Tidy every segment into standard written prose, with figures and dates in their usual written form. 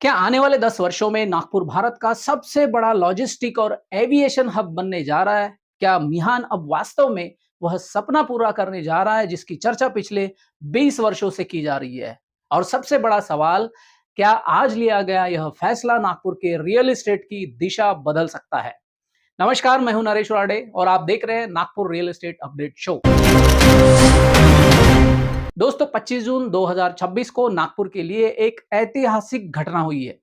क्या आने वाले 10 वर्षों में नागपुर भारत का सबसे बड़ा लॉजिस्टिक और एविएशन हब बनने जा रहा है? क्या मिहान अब वास्तव में वह सपना पूरा करने जा रहा है जिसकी चर्चा पिछले 20 वर्षों से की जा रही है? और सबसे बड़ा सवाल, क्या आज लिया गया यह फैसला नागपुर के रियल एस्टेट की दिशा बदल सकता है? नमस्कार, मैं हूं नरेश वाडे और आप देख रहे हैं Nagpur real estate update show. दोस्तों, 25 जून 2026 को नागपुर के लिए एक ऐतिहासिक घटना हुई है।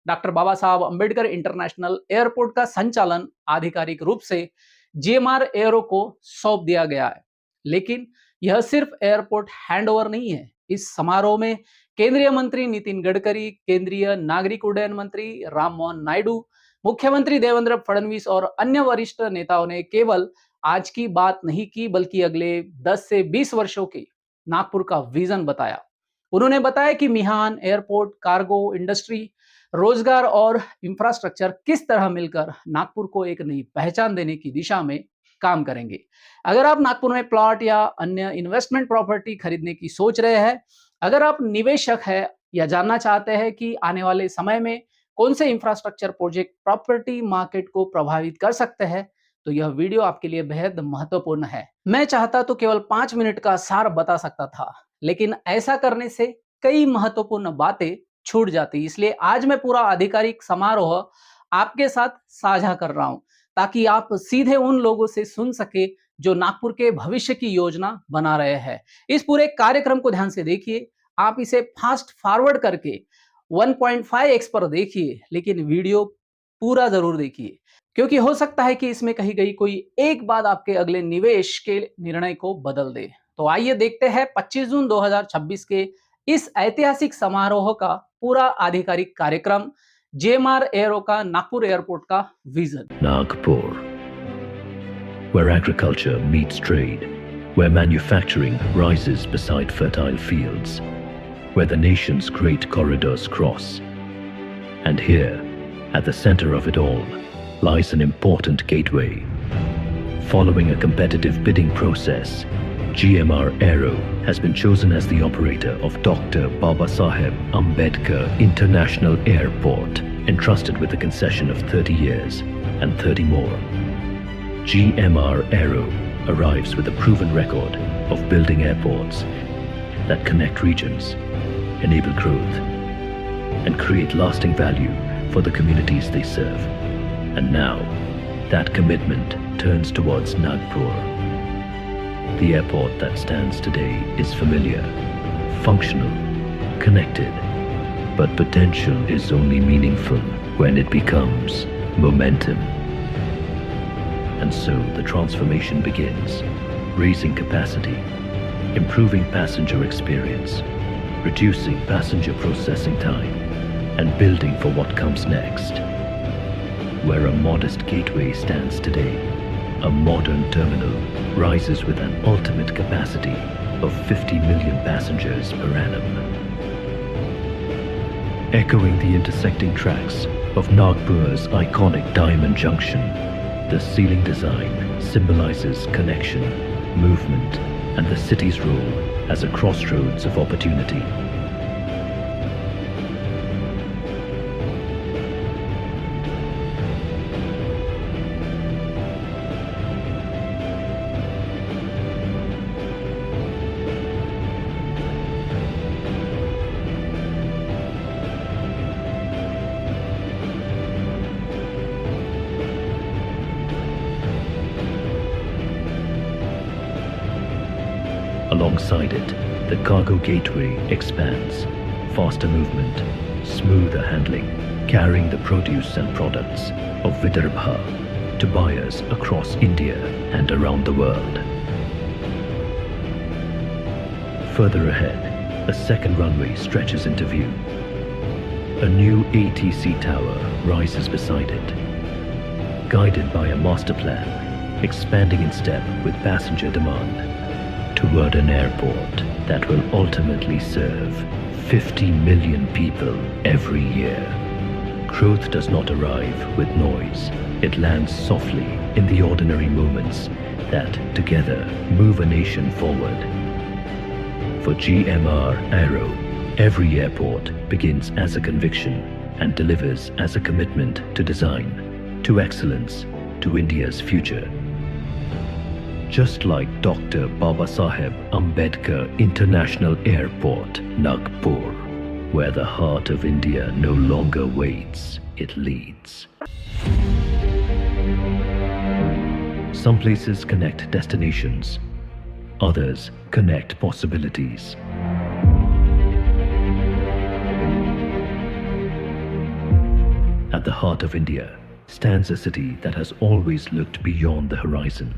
डॉक्टर बाबा साहब अंबेडकर इंटरनेशनल एयरपोर्ट का संचालन आधिकारिक रूप से जीएमआर एयरो को सौंप दिया गया है। लेकिन यह सिर्फ एयरपोर्ट हैंडओवर नहीं है। इस समारोह में केंद्रीय मंत्री नितिन गडकरी, केंद्रीय नागरिक उड्डयन मंत्री राममोहन नायडू, मुख्यमंत्री देवेंद्र फडणवीस और अन्य वरिष्ठ नेताओं ने केवल आज की बात नहीं की, बल्कि अगले 10 से 20 वर्षों के नागपुर का विजन बताया। उन्होंने बताया कि मिहान एयरपोर्ट, कार्गो इंडस्ट्री, रोजगार और इंफ्रास्ट्रक्चर किस तरह मिलकर नागपुर को एक नई पहचान देने की दिशा में काम करेंगे। अगर आप नागपुर में प्लॉट या अन्य इन्वेस्टमेंट प्रॉपर्टी खरीदने की सोच रहे हैं, अगर आप निवेशक हैं या जानना चाहते हैं कि आने वाले समय में कौन से इंफ्रास्ट्रक्चर प्रोजेक्ट प्रॉपर्टी मार्केट को प्रभावित कर सकते हैं, तो यह वीडियो आपके लिए बेहद महत्वपूर्ण है। मैं चाहता तो केवल 5 मिनट का सार बता सकता था, लेकिन ऐसा करने से कई महत्वपूर्ण बातें छूट जाती। इसलिए आज मैं पूरा आधिकारिक समारोह आपके साथ साझा कर रहा हूं, ताकि आप सीधे उन लोगों से सुन सके जो नागपुर के भविष्य की योजना बना रहे हैं। इस पूरे कार्यक्रम को ध्यान से देखिए। आप इसे फास्ट फॉरवर्ड करके 1.5x पर देखिए, लेकिन वीडियो पूरा जरूर देखिए, क्योंकि हो सकता है कि इसमें कही गई कोई एक बात आपके अगले निवेश के निर्णय को बदल दे। तो आइए देखते हैं 25 जून 2026 के इस ऐतिहासिक समारोह का पूरा आधिकारिक कार्यक्रम, जेएमआर एयरो का नागपुर एयरपोर्ट का vision. Nagpur, where agriculture meets trade, where manufacturing rises beside fertile fields, where the nation's great corridors cross. And here, at the center of it all, lies an important gateway. Following a competitive bidding process, GMR Aero has been chosen as the operator of Dr. Babasaheb Ambedkar International Airport, entrusted with a concession of 30 years and 30 more. GMR Aero arrives with a proven record of building airports that connect regions, enable growth, and create lasting value for the communities they serve. And now, that commitment turns towards Nagpur. The airport that stands today is familiar, functional, connected, but potential is only meaningful when it becomes momentum. And so the transformation begins, raising capacity, improving passenger experience, reducing passenger processing time, and building for what comes next. Where a modest gateway stands today, a modern terminal rises with an ultimate capacity of 50 million passengers per annum. Echoing the intersecting tracks of Nagpur's iconic Diamond Junction, the ceiling design symbolizes connection, movement, and the city's role as a crossroads of opportunity. Alongside it, the cargo gateway expands, faster movement, smoother handling, carrying the produce and products of Vidarbha to buyers across India and around the world. Further ahead, a second runway stretches into view. A new ATC tower rises beside it, guided by a master plan, expanding in step with passenger demand, toward an airport that will ultimately serve 50 million people every year. Growth does not arrive with noise. It lands softly in the ordinary moments that together move a nation forward. For GMR Aero, every airport begins as a conviction, and delivers as a commitment to design, to excellence, to India's future. Just like Dr. Babasaheb Ambedkar International Airport, Nagpur, where the heart of India no longer waits, it leads. Some places connect destinations, others connect possibilities. At the heart of India stands a city that has always looked beyond the horizon.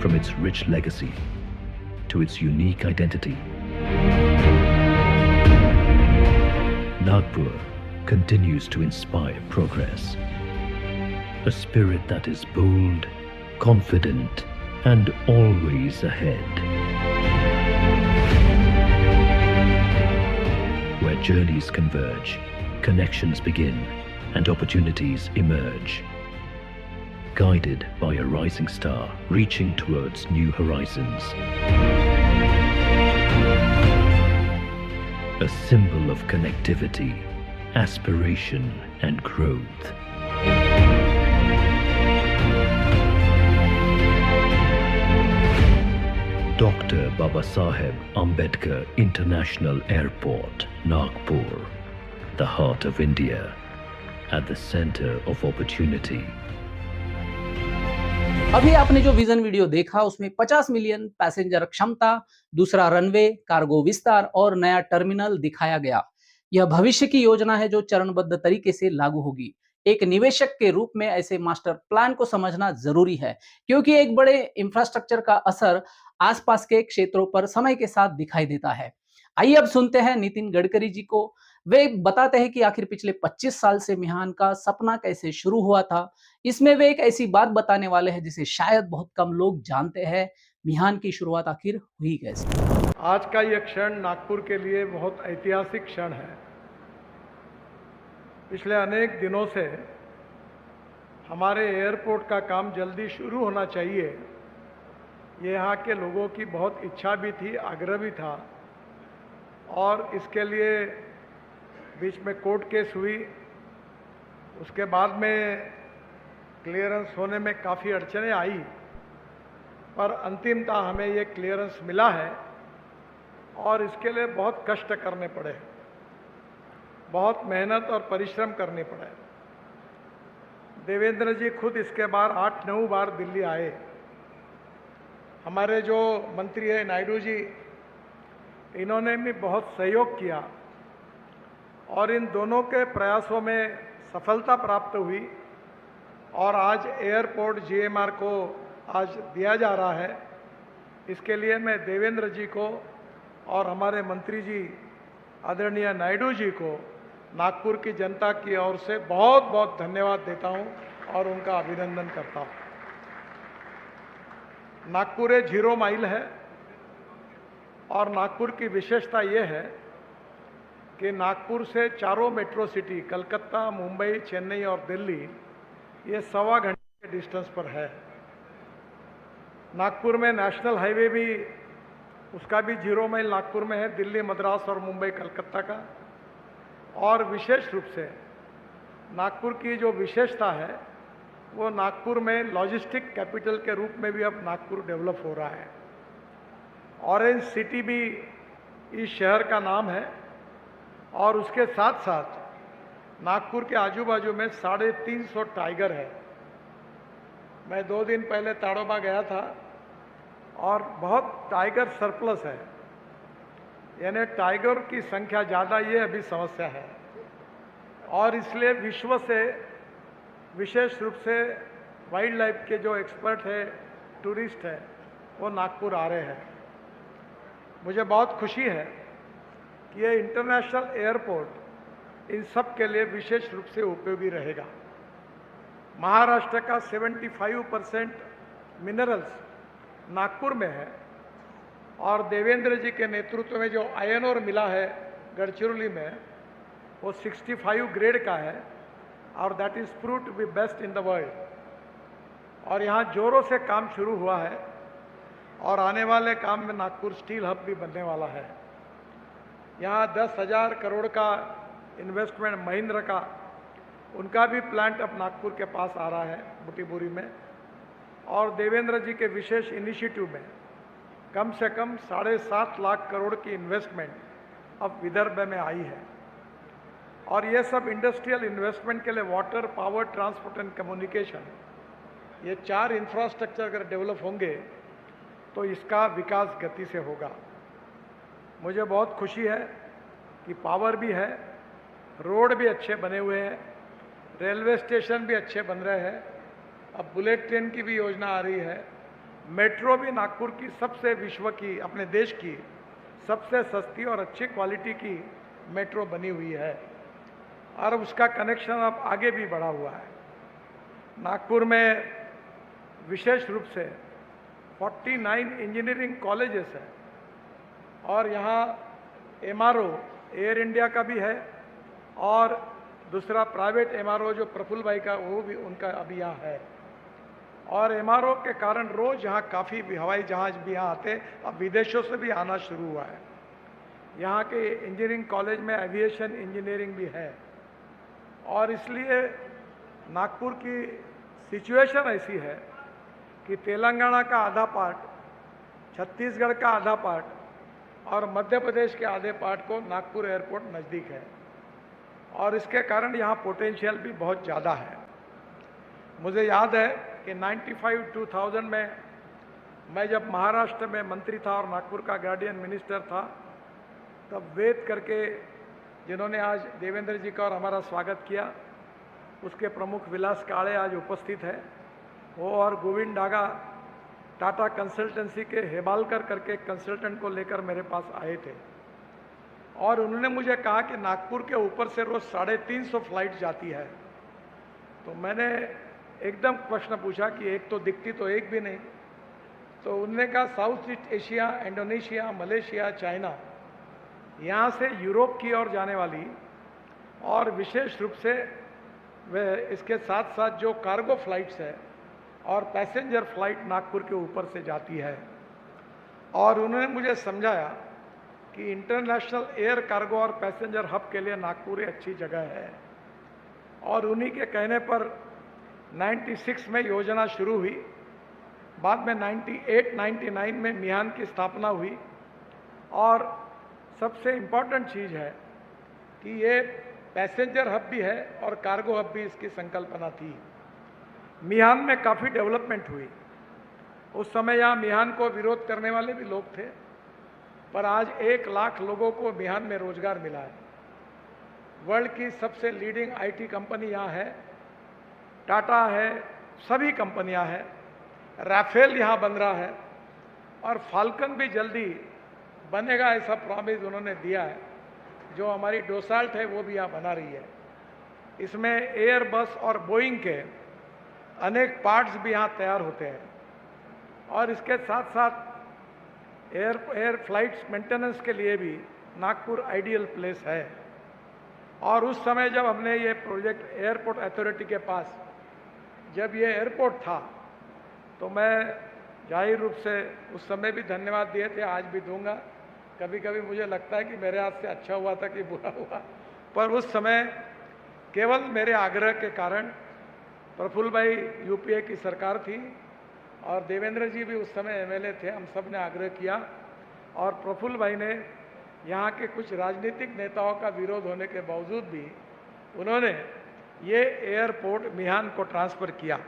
From its rich legacy to its unique identity, Nagpur continues to inspire progress. A spirit that is bold, confident, and always ahead. Where journeys converge, connections begin, and opportunities emerge. Guided by a rising star reaching towards new horizons. A symbol of connectivity, aspiration, and growth. Dr. Babasaheb Ambedkar International Airport, Nagpur, the heart of India, at the center of opportunity. अभी आपने जो vision video देखा उसमें 50 million passenger क्षमता, दूसरा runway, cargo विस्तार और नया टर्मिनल दिखाया गया। यह भविष्य की योजना है जो चरणबद्ध तरीके से लागू होगी। एक निवेशक के रूप में ऐसे मास्टर प्लान को समझना जरूरी है, क्योंकि एक बड़े इंफ्रास्ट्रक्चर का असर आसपास के क्षेत्रों पर समय के साथ दिखाई देता है। आइए अब सुनते हैं नितिन गडकरी जी को। वे बताते हैं कि आखिर पिछले 25 साल से मिहान का सपना कैसे शुरू हुआ था। इसमें वे एक ऐसी बात बताने वाले हैं जिसे शायद बहुत कम लोग जानते हैं। मिहान की शुरुआत आखिर हुई कैसे? आज का यह क्षण नागपुर के लिए बहुत ऐतिहासिक क्षण है। पिछले अनेक दिनों से हमारे एयरपोर्ट का काम जल्दी शुरू होना चाहिए, ये यहाँ के लोगों की बहुत इच्छा भी थी, आग्रह भी था। और इसके लिए बीच में कोर्ट केस हुई, उसके बाद में क्लियरेंस होने में काफ़ी अड़चनें आई, पर अंतिमतः हमें ये क्लियरेंस मिला है। और इसके लिए बहुत कष्ट करने पड़े, बहुत मेहनत और परिश्रम करने पड़े। देवेंद्र जी खुद इसके बाद 8-9 बार दिल्ली आए। हमारे जो मंत्री है नायडू जी, इन्होंने भी बहुत सहयोग किया और इन दोनों के प्रयासों में सफलता प्राप्त हुई और आज एयरपोर्ट जीएमआर को आज दिया जा रहा है। इसके लिए मैं देवेंद्र जी को और हमारे मंत्री जी आदरणीय नायडू जी को नागपुर की जनता की ओर से बहुत बहुत धन्यवाद देता हूं और उनका अभिनंदन करता हूं। नागपुर एक 0 माइल है और नागपुर की विशेषता यह है कि नागपुर से चारों मेट्रो सिटी कलकत्ता, मुंबई, चेन्नई और दिल्ली ये 1.25 घंटे के डिस्टेंस पर है। नागपुर में नेशनल हाईवे भी, उसका भी 0 माइल नागपुर में है, दिल्ली, मद्रास और मुंबई, कलकत्ता का। और विशेष रूप से नागपुर की जो विशेषता है वो नागपुर में लॉजिस्टिक कैपिटल के रूप में भी अब नागपुर डेवलप हो रहा है। ऑरेंज सिटी भी इस शहर का नाम है और उसके साथ साथ नागपुर के आजू बाजू में 350 टाइगर है। मैं 2 दिन पहले ताड़ोबा गया था और बहुत टाइगर सरप्लस है, यानी टाइगर की संख्या ज़्यादा, ये अभी समस्या है। और इसलिए विश्व से विशेष रूप से वाइल्ड लाइफ के जो एक्सपर्ट है, टूरिस्ट है, वो नागपुर आ रहे हैं। मुझे बहुत खुशी है कि ये इंटरनेशनल एयरपोर्ट इन सब के लिए विशेष रूप से उपयोगी रहेगा। महाराष्ट्र का 75% मिनरल्स नागपुर में है और देवेंद्र जी के नेतृत्व में जो आयरन ओर मिला है गढ़चिरौली में, वो 65 ग्रेड का है और that is prove to be best in the world. और यहाँ जोरों से काम शुरू हुआ है और आने वाले काम में नागपुर स्टील हब भी बनने वाला है। यहाँ 10,000 करोड़ का इन्वेस्टमेंट महिंद्रा का, उनका भी प्लांट अब नागपुर के पास आ रहा है बुटीबोरी में। और देवेंद्र जी के विशेष इनिशिएटिव में कम से कम 7.5 लाख करोड़ की इन्वेस्टमेंट अब विदर्भ में आई है। और ये सब इंडस्ट्रियल इन्वेस्टमेंट के लिए water, power, transport and communication, ये 4 इंफ्रास्ट्रक्चर अगर डेवलप होंगे तो इसका विकास गति से होगा। मुझे बहुत खुशी है कि पावर भी है, रोड भी अच्छे बने हुए हैं, रेलवे स्टेशन भी अच्छे बन रहे हैं, अब बुलेट ट्रेन की भी योजना आ रही है, मेट्रो भी नागपुर की सबसे विश्व की, अपने देश की सबसे सस्ती और अच्छी क्वालिटी की मेट्रो बनी हुई है और उसका कनेक्शन अब आगे भी बढ़ा हुआ है। नागपुर में विशेष रूप से 49 इंजीनियरिंग कॉलेजेस हैं और यहाँ MRO एयर इंडिया का भी है और दूसरा प्राइवेट MRO जो प्रफुल्ल भाई का, वो भी उनका अभी यहाँ है। और MRO के कारण रोज यहाँ काफ़ी हवाई जहाज भी यहाँ आते, अब विदेशों से भी आना शुरू हुआ है। यहाँ के इंजीनियरिंग कॉलेज में एविएशन इंजीनियरिंग भी है और इसलिए नागपुर की सिचुएशन ऐसी है कि तेलंगाना का आधा पार्ट, छत्तीसगढ़ का आधा पार्ट और मध्य प्रदेश के आधे पार्ट को नागपुर एयरपोर्ट नज़दीक है और इसके कारण यहाँ पोटेंशियल भी बहुत ज़्यादा है। मुझे याद है कि 95-2000 में मैं जब महाराष्ट्र में मंत्री था और नागपुर का गार्डियन मिनिस्टर था, तब वेद करके, जिन्होंने आज देवेंद्र जी का और हमारा स्वागत किया, उसके प्रमुख विलास काळे आज उपस्थित है, वो और गोविंद डागा टाटा कंसल्टेंसी के हेबालकर करके कंसल्टेंट को लेकर मेरे पास आए थे और उन्होंने मुझे कहा कि नागपुर के ऊपर से रोज 350 फ्लाइट जाती है। तो मैंने एकदम प्रश्न पूछा कि एक तो दिखती तो एक भी नहीं। तो उन्होंने कहा south east Asia, Indonesia, Malaysia, China, यहाँ से यूरोप की ओर जाने वाली और विशेष रूप से वे इसके साथ साथ जो कार्गो फ्लाइट्स है और पैसेंजर फ्लाइट नागपुर के ऊपर से जाती है। और उन्होंने मुझे समझाया कि इंटरनेशनल एयर कार्गो और पैसेंजर हब के लिए नागपुर एक अच्छी जगह है और उन्हीं के कहने पर 96 में योजना शुरू हुई, बाद में 98-99 में मिहान की स्थापना हुई और सबसे इम्पॉर्टेंट चीज़ है कि ये पैसेंजर हब भी है और कार्गो हब भी इसकी संकल्पना थी। मिहान में काफ़ी डेवलपमेंट हुई। उस समय यहाँ मिहान को विरोध करने वाले भी लोग थे, पर आज 1 लाख लोगों को मिहान में रोजगार मिला है। वर्ल्ड की सबसे लीडिंग IT कंपनी यहाँ है, टाटा है, सभी कंपनियाँ हैं, राफेल यहाँ बन रहा है और फाल्कन भी जल्दी बनेगा, ऐसा प्रॉमिस उन्होंने दिया है। जो हमारी डोसाल्ट है वो भी यहाँ बना रही है। इसमें एयरबस और बोइंग के अनेक पार्ट्स भी यहाँ तैयार होते हैं और इसके साथ साथ एयर फ्लाइट्स मेंटेनेंस के लिए भी नागपुर आइडियल प्लेस है। और उस समय जब हमने ये प्रोजेक्ट एयरपोर्ट अथॉरिटी के पास, जब ये एयरपोर्ट था, तो मैं जाहिर रूप से उस समय भी धन्यवाद दिए थे, आज भी दूंगा। कभी कभी मुझे लगता है कि मेरे हाथ से अच्छा हुआ था कि बुरा हुआ, पर उस समय केवल मेरे आग्रह के कारण, प्रफुल्ल भाई UPA की सरकार थी और देवेंद्र जी भी उस समय MLA थे, हम सब ने आग्रह किया और प्रफुल्ल भाई ने यहाँ के कुछ राजनीतिक नेताओं का विरोध होने के बावजूद भी उन्होंने ये एयरपोर्ट मिहान को ट्रांसफ़र किया।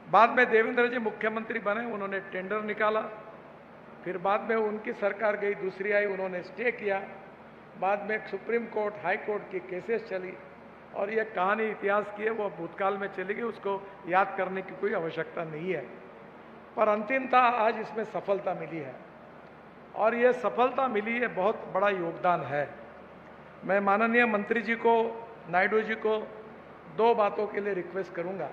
बाद में देवेंद्र जी मुख्यमंत्री बने, उन्होंने टेंडर निकाला, फिर बाद में उनकी सरकार गई, दूसरी आई, उन्होंने स्टे किया, बाद में सुप्रीम कोर्ट, हाई कोर्ट की केसेस चली और ये कहानी इतिहास की है, वो भूतकाल में चली गई, उसको याद करने की कोई आवश्यकता नहीं है। पर अंतिमतः आज इसमें सफलता मिली है और ये सफलता मिली है, बहुत बड़ा योगदान है। मैं माननीय मंत्री जी को, नायडू जी को 2 बातों के लिए रिक्वेस्ट करूंगा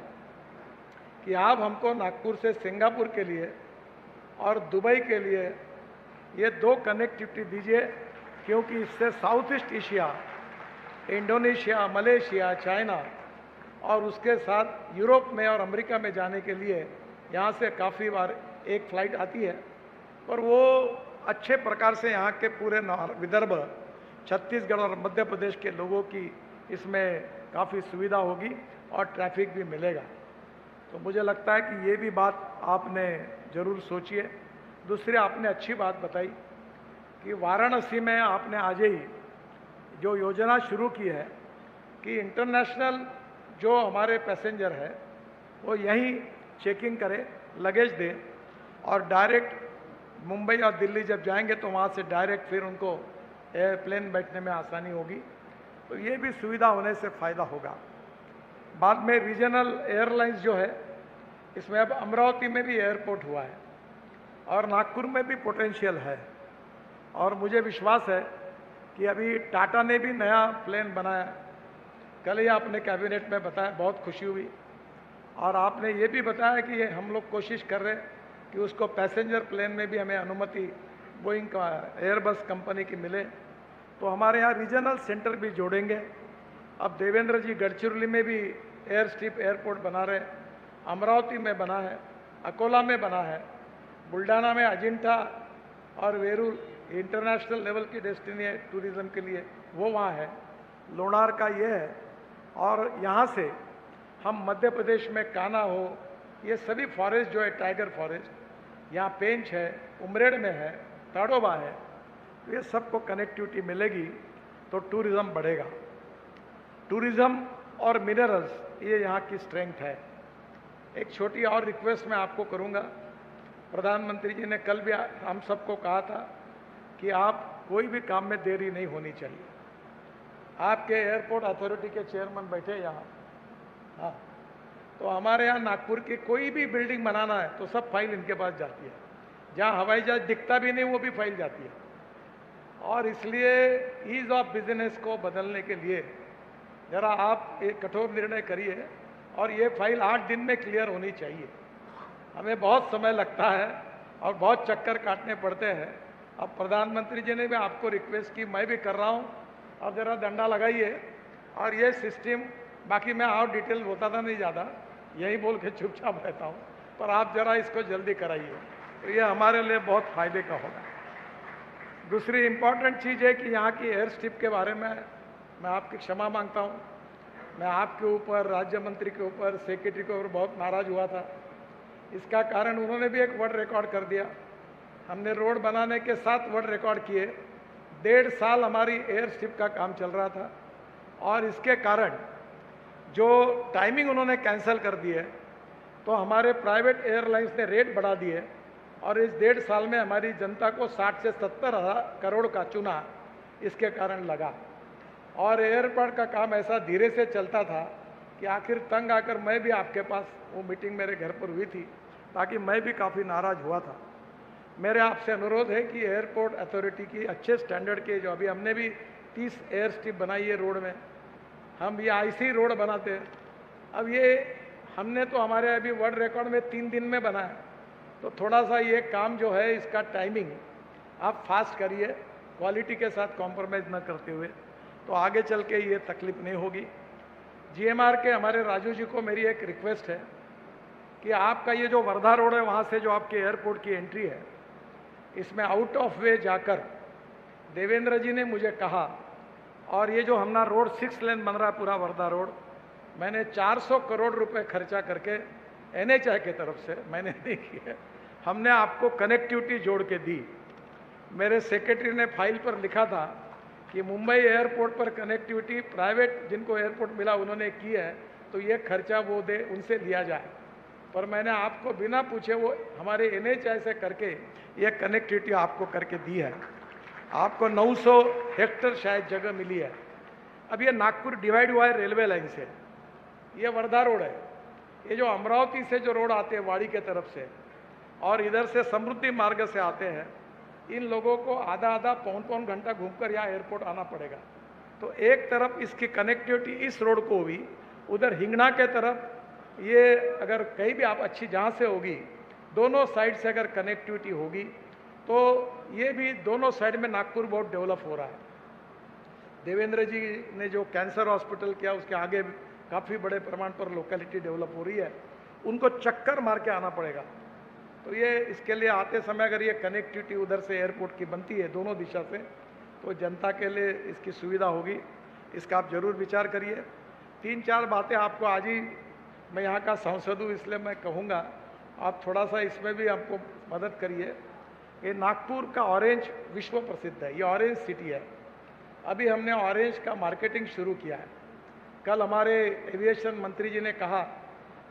कि आप हमको नागपुर से सिंगापुर के लिए और दुबई के लिए ये 2 कनेक्टिविटी दीजिए, क्योंकि इससे south east Asia, Indonesia, Malaysia, China और उसके साथ यूरोप में और अमेरिका में जाने के लिए यहाँ से काफ़ी बार एक फ्लाइट आती है, पर वो अच्छे प्रकार से यहाँ के पूरे विदर्भ, छत्तीसगढ़ और मध्य प्रदेश के लोगों की इसमें काफ़ी सुविधा होगी और ट्रैफिक भी मिलेगा। तो मुझे लगता है कि ये भी बात आपने ज़रूर सोची है। दूसरी आपने अच्छी बात बताई कि वाराणसी में आपने आज ही जो योजना शुरू की है कि इंटरनेशनल जो हमारे पैसेंजर है वो यहीं चेकिंग करें, लगेज दें और डायरेक्ट मुंबई और दिल्ली जब जाएंगे तो वहाँ से डायरेक्ट फिर उनको एयरप्लेन बैठने में आसानी होगी। तो ये भी सुविधा होने से फ़ायदा होगा। बाद में रीजनल एयरलाइंस जो है, इसमें अब अमरावती में भी एयरपोर्ट हुआ है और नागपुर में भी पोटेंशियल है। और मुझे विश्वास है कि अभी टाटा ने भी नया प्लेन बनाया, कल ही आपने कैबिनेट में बताया, बहुत खुशी हुई। और आपने ये भी बताया कि हम लोग कोशिश कर रहे हैं कि उसको पैसेंजर प्लेन में भी हमें अनुमति बोइंग का, एयरबस कंपनी की मिले। तो हमारे यहाँ रीजनल सेंटर भी जोड़ेंगे। अब देवेंद्र जी गढ़चिरौली में भी एयर स्ट्रिप एयरपोर्ट बना रहे, अमरावती में बना है, अकोला में बना है, बुल्डाना में अजिंठा और वेरूल इंटरनेशनल लेवल की डेस्टिनी है टूरिज़्म के लिए, वो वहाँ है। लोनार का ये है। और यहाँ से हम मध्य प्रदेश में कान्हा हो, ये सभी फॉरेस्ट जो है, टाइगर फॉरेस्ट, यहाँ पेंच है, उमरेड में है, ताडोबा है, तो ये सबको कनेक्टिविटी मिलेगी तो टूरिज़्म बढ़ेगा। टूरिज़्म और मिनरल्स ये यहाँ की स्ट्रेंथ है। एक छोटी और रिक्वेस्ट मैं आपको करूँगा, प्रधानमंत्री जी ने कल भी हम सबको कहा था कि आप कोई भी काम में देरी नहीं होनी चाहिए। आपके एयरपोर्ट अथॉरिटी के चेयरमैन बैठे यहाँ, हाँ, तो हमारे यहाँ नागपुर की कोई भी बिल्डिंग बनाना है तो सब फाइल इनके पास जाती है। जहाँ हवाई जहाज दिखता भी नहीं वो भी फाइल जाती है। और इसलिए ईज ऑफ बिजनेस को बदलने के लिए ज़रा आप एक कठोर निर्णय करिए और ये फाइल 8 दिन में क्लियर होनी चाहिए। हमें बहुत समय लगता है और बहुत चक्कर काटने पड़ते हैं। अब प्रधानमंत्री जी ने भी आपको रिक्वेस्ट की, मैं भी कर रहा हूँ, अब ज़रा डंडा लगाइए और ये सिस्टम, बाकी मैं और डिटेल बताता नहीं ज़्यादा, यही बोल के चुपचाप रहता हूँ, पर आप ज़रा इसको जल्दी कराइए तो ये हमारे लिए बहुत फ़ायदे का होगा। दूसरी इम्पॉर्टेंट चीज़ है कि यहाँ की एयर स्ट्रिप के बारे में मैं आपकी क्षमा मांगता हूँ। मैं आपके ऊपर, राज्य मंत्री के ऊपर, सेक्रेटरी के ऊपर बहुत नाराज़ हुआ था। इसका कारण उन्होंने भी एक वर्ल्ड रिकॉर्ड कर दिया। हमने रोड बनाने के साथ वर्ल्ड रिकॉर्ड किए। 1.5 साल हमारी एयर स्ट्रिप का काम चल रहा था और इसके कारण जो टाइमिंग उन्होंने कैंसिल कर दी है तो हमारे प्राइवेट एयरलाइंस ने रेट बढ़ा दिए और इस 1.5 साल में हमारी जनता को 60 से 70 हज़ार करोड़ का चूना इसके कारण लगा। और एयरपोर्ट का काम ऐसा धीरे से चलता था कि आखिर तंग आकर मैं भी आपके पास, वो मीटिंग मेरे घर पर हुई थी, ताकि मैं भी काफ़ी नाराज़ हुआ था। मेरे आपसे अनुरोध है कि एयरपोर्ट अथॉरिटी की अच्छे स्टैंडर्ड के, जो अभी हमने भी 30 एयर स्ट्रिप बनाई है रोड में, हम ये ऐसी रोड बनाते हैं। अब ये हमने तो हमारे अभी वर्ल्ड रिकॉर्ड में 3 दिन में बनाया, तो थोड़ा सा ये काम जो है इसका टाइमिंग आप फास्ट करिए, क्वालिटी के साथ कॉम्प्रोमाइज़ न करते हुए, तो आगे चल के ये तकलीफ नहीं होगी। जीएमआर के हमारे राजू जी को मेरी एक रिक्वेस्ट है कि आपका ये जो वर्धा रोड है, वहाँ से जो आपके एयरपोर्ट की एंट्री है, इसमें आउट ऑफ वे जाकर देवेंद्र जी ने मुझे कहा, और ये जो हमारा रोड 6 लेन बन रहा है पूरा वर्धा रोड, मैंने 400 करोड़ रुपए खर्चा करके NHAI की तरफ से, मैंने नहीं किया, हमने आपको कनेक्टिविटी जोड़ के दी। मेरे सेक्रेटरी ने फाइल पर लिखा था कि मुंबई एयरपोर्ट पर कनेक्टिविटी प्राइवेट जिनको एयरपोर्ट मिला उन्होंने की है, तो ये खर्चा वो दे, उनसे लिया जाए। पर मैंने आपको बिना पूछे वो हमारे NHAI से करके ये कनेक्टिविटी आपको करके दी है। आपको 900 हेक्टेयर शायद जगह मिली है। अब ये नागपुर डिवाइड हुआ है रेलवे लाइन से, ये वर्धा रोड है। ये जो अमरावती से जो रोड आते हैं वाड़ी के तरफ से और इधर से समृद्धि मार्ग से आते हैं, इन लोगों को आधा आधा पौन घंटा घूमकर यहाँ एयरपोर्ट आना पड़ेगा। तो एक तरफ इसकी कनेक्टिविटी इस रोड को हुई, उधर हिंगना के तरफ ये अगर कहीं भी आप अच्छी जहाँ से होगी, दोनों साइड से अगर कनेक्टिविटी होगी तो ये भी दोनों साइड में नागपुर बहुत डेवलप हो रहा है। देवेंद्र जी ने जो कैंसर हॉस्पिटल किया, उसके आगे काफ़ी बड़े प्रमाण पर लोकेलिटी डेवलप हो रही है। उनको चक्कर मार के आना पड़ेगा। तो ये इसके लिए आते समय अगर ये कनेक्टिविटी उधर से एयरपोर्ट की बनती है दोनों दिशा से, तो जनता के लिए इसकी सुविधा होगी। इसका आप जरूर विचार करिए। 3-4 बातें आपको आज ही, मैं यहाँ का सांसद हूँ इसलिए मैं कहूँगा, आप थोड़ा सा इसमें भी आपको मदद करिए। ये नागपुर का ऑरेंज विश्व प्रसिद्ध है, ये ऑरेंज सिटी है। अभी हमने ऑरेंज का मार्केटिंग शुरू किया है। कल हमारे एविएशन मंत्री जी ने कहा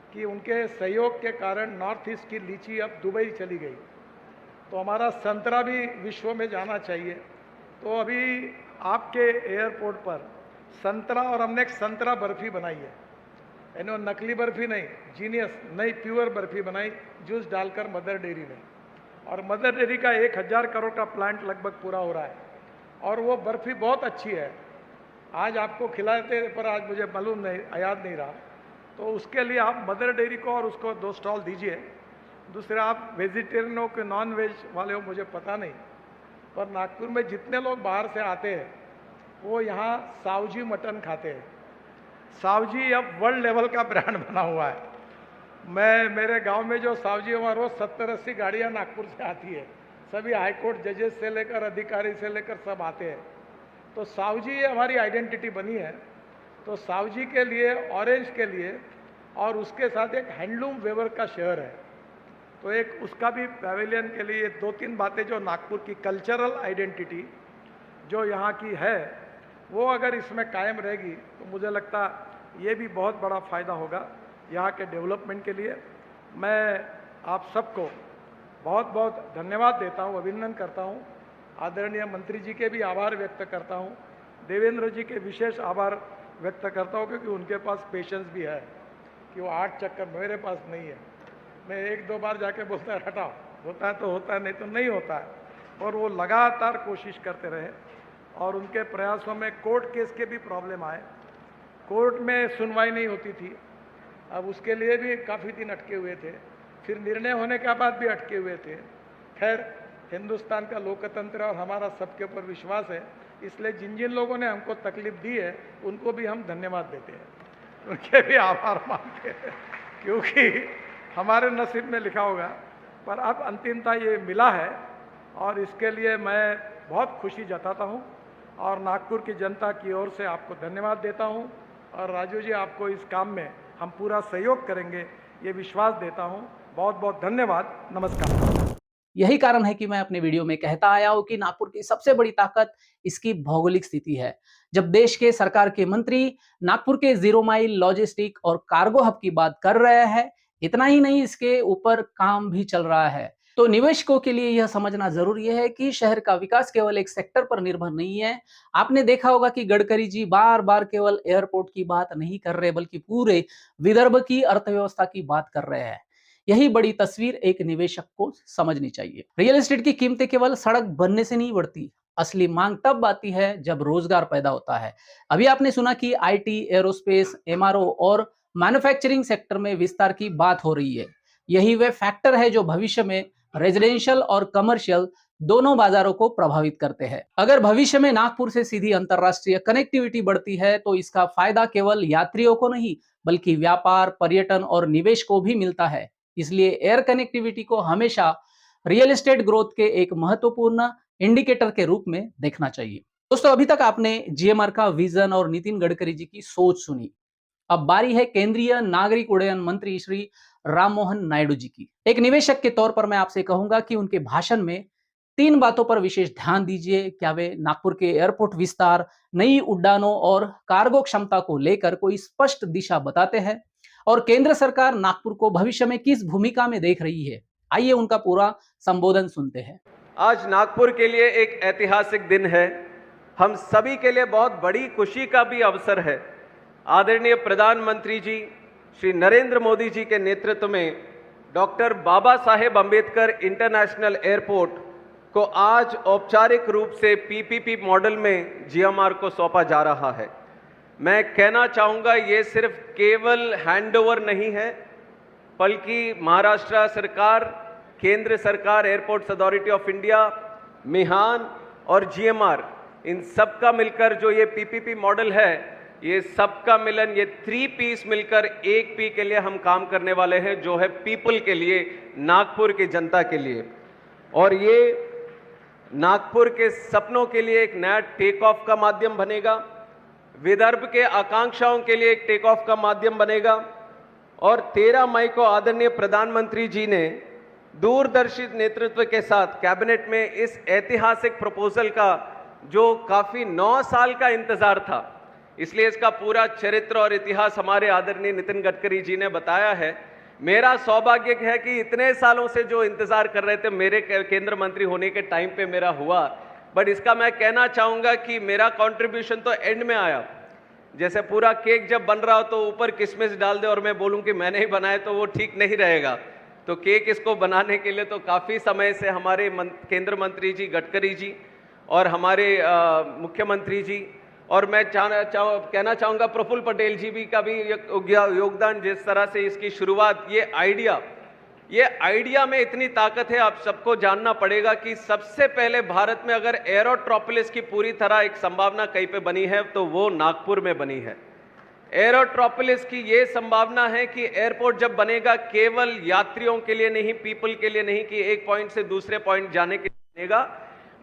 कि उनके सहयोग के कारण नॉर्थ ईस्ट की लीची अब दुबई चली गई, तो हमारा संतरा भी विश्व में जाना चाहिए। तो अभी आपके एयरपोर्ट पर संतरा, और हमने एक संतरा बर्फी बनाई है, यानी नकली बर्फी नहीं, जीनियस नई प्योर बर्फी बनाई, जूस डालकर मदर डेयरी ने। और मदर डेयरी का 1000 करोड़ का प्लांट लगभग पूरा हो रहा है, और वो बर्फी बहुत अच्छी है। आज आपको खिलाते पर आज मुझे मालूम नहीं, याद नहीं रहा, तो उसके लिए आप मदर डेयरी को और उसको 2 स्टॉल दीजिए। दूसरे आप वेजिटेरियन हो कि नॉन वेज वाले हो मुझे पता नहीं, पर नागपुर में जितने लोग बाहर से आते हैं वो यहाँ सावजी मटन खाते हैं। सावजी अब वर्ल्ड लेवल का ब्रांड बना हुआ है। मेरे गांव में जो सावजी, हमारे रोज 70-80 गाड़ियाँ नागपुर से आती है, सभी हाईकोर्ट जजेस से लेकर अधिकारी से लेकर सब आते हैं। तो सावजी हमारी आइडेंटिटी बनी है। तो सावजी के लिए, ऑरेंज के लिए, और उसके साथ एक हैंडलूम वेवर का शहर है, तो एक उसका भी पैवेलियन के लिए 2-3 बातें जो नागपुर की कल्चरल आइडेंटिटी जो यहाँ की है वो अगर इसमें कायम रहेगी तो मुझे लगता ये भी बहुत बड़ा फ़ायदा होगा यहाँ के डेवलपमेंट के लिए। मैं आप सबको बहुत बहुत धन्यवाद देता हूँ, अभिनंदन करता हूँ। आदरणीय मंत्री जी के भी आभार व्यक्त करता हूँ, देवेंद्र जी के विशेष आभार व्यक्त करता हूँ, क्योंकि उनके पास पेशेंस भी है कि वो 8 चक्कर, मेरे पास नहीं है। मैं 1-2 बार जाके बोलता है हटाओ, होता है तो होता है, नहीं तो नहीं होता है। और वो लगातार कोशिश करते रहे, और उनके प्रयासों में कोर्ट केस के भी प्रॉब्लम आए, कोर्ट में सुनवाई नहीं होती थी, अब उसके लिए भी काफ़ी दिन अटके हुए थे, फिर निर्णय होने के बाद भी अटके हुए थे। खैर, हिंदुस्तान का लोकतंत्र और हमारा सबके ऊपर विश्वास है, इसलिए जिन जिन लोगों ने हमको तकलीफ दी है उनको भी हम धन्यवाद देते हैं, उनके भी आभार मानते हैं, क्योंकि हमारे नसीब में लिखा होगा। पर अब अंतिमता ये मिला है, और इसके लिए मैं बहुत खुशी जताता हूँ, और नागपुर की जनता की ओर से आपको धन्यवाद देता हूँ। और राजू जी, आपको इस काम में हम पूरा सहयोग करेंगे, ये विश्वास देता हूँ। बहुत बहुत धन्यवाद, नमस्कार। यही कारण है कि मैं अपने वीडियो में कहता आया हूं कि नागपुर की सबसे बड़ी ताकत इसकी भौगोलिक स्थिति है। जब देश के सरकार के मंत्री नागपुर के 0 माइल लॉजिस्टिक और कार्गो हब की बात कर रहे हैं, इतना ही नहीं, इसके ऊपर काम भी चल रहा है। तो निवेशकों के लिए यह समझना जरूरी है कि शहर का विकास केवल एक सेक्टर पर निर्भर नहीं है। आपने देखा होगा कि गडकरी जी बार बार केवल एयरपोर्ट की बात नहीं कर रहे, बल्कि पूरे विदर्भ की अर्थव्यवस्था की बात कर रहे हैं। यही बड़ी तस्वीर एक निवेशक को समझनी चाहिए। रियल एस्टेट की कीमतें केवल सड़क बनने से नहीं बढ़ती, असली मांग तब आती है जब रोजगार पैदा होता है। अभी आपने सुना कि आईटी, एरोस्पेस, एमआरओ और मैन्युफैक्चरिंग सेक्टर में विस्तार की बात हो रही है। यही वे फैक्टर है जो भविष्य में रेजिडेंशियल और कमर्शियल दोनों बाजारों को प्रभावित करते हैं। अगर भविष्य में नागपुर से सीधी अंतरराष्ट्रीय कनेक्टिविटी बढ़ती है तो इसका फायदा केवल यात्रियों को नहीं, बल्कि व्यापार, पर्यटन और निवेश को भी मिलता है। इसलिए एयर कनेक्टिविटी को हमेशा रियल एस्टेट ग्रोथ के एक महत्वपूर्ण इंडिकेटर के रूप में देखना चाहिए। दोस्तों, अभी तक आपने जीएमआर का विजन और नितिन गडकरी जी की सोच सुनी। अब बारी है केंद्रीय नागरिक उड्डयन मंत्री श्री राममोहन नायडू जी की। एक निवेशक के तौर पर मैं आपसे कहूंगा कि उनके भाषण में 3 बातों पर विशेष ध्यान दीजिए। क्या वे नागपुर के एयरपोर्ट विस्तार, नई उड्डानों और कार्गो क्षमता को लेकर कोई स्पष्ट दिशा बताते हैं, और केंद्र सरकार नागपुर को भविष्य में किस भूमिका में देख रही है? आइए उनका पूरा संबोधन सुनते हैं। आज नागपुर के लिए एक ऐतिहासिक दिन है, हम सभी के लिए बहुत बड़ी खुशी का भी अवसर है। आदरणीय प्रधानमंत्री जी श्री नरेंद्र मोदी जी के नेतृत्व में doctor Baba Saheb Ambedkar international airport को आज औपचारिक रूप से पीपीपी मॉडल में जीएमआर को सौंपा जा रहा है। मैं कहना चाहूँगा, ये सिर्फ केवल हैंडओवर नहीं है, बल्कि महाराष्ट्र सरकार, केंद्र सरकार, एयरपोर्ट्स अथॉरिटी ऑफ इंडिया, मिहान और जीएमआर, इन सब का मिलकर जो ये पीपीपी मॉडल है, ये सबका मिलन, ये 3 पीस मिलकर एक पी के लिए हम काम करने वाले हैं, जो है पीपल के लिए, नागपुर की जनता के लिए। और ये नागपुर के सपनों के लिए एक नया टेक ऑफ का माध्यम बनेगा, विदर्भ के आकांक्षाओं के लिए एक टेक ऑफ का माध्यम बनेगा। और 13 मई को आदरणीय प्रधानमंत्री जी ने दूरदर्शी नेतृत्व के साथ कैबिनेट में इस ऐतिहासिक प्रपोजल का, जो काफी 9 साल का इंतजार था, इसलिए इसका पूरा चरित्र और इतिहास हमारे आदरणीय नितिन गडकरी जी ने बताया है। मेरा सौभाग्य है कि इतने सालों से जो इंतजार कर रहे थे, मेरे केंद्र मंत्री होने के टाइम पे मेरा हुआ, बट इसका मैं कहना चाहूंगा कि मेरा कंट्रीब्यूशन तो एंड में आया। जैसे पूरा केक जब बन रहा हो तो ऊपर किशमिश डाल दे और मैं बोलूं कि मैंने ही बनाया, तो वो ठीक नहीं रहेगा। तो केक इसको बनाने के लिए तो काफी समय से हमारे केंद्र मंत्री जी गडकरी जी और हमारे मुख्यमंत्री जी, और मैं कहना चाहूँगा प्रफुल्ल पटेल जी भी का भी योगदान, जिस तरह से इसकी शुरुआत, ये आइडिया में इतनी ताकत है। आप सबको जानना पड़ेगा कि सबसे पहले भारत में अगर एरोट्रोपोलिस की पूरी तरह एक संभावना कहीं पे बनी है तो वो नागपुर में बनी है। एरोट्रोपोलिस की ये संभावना है कि एयरपोर्ट जब बनेगा, केवल यात्रियों के लिए नहीं, पीपल के लिए नहीं कि एक पॉइंट से दूसरे पॉइंट जाने के लिए बनेगा,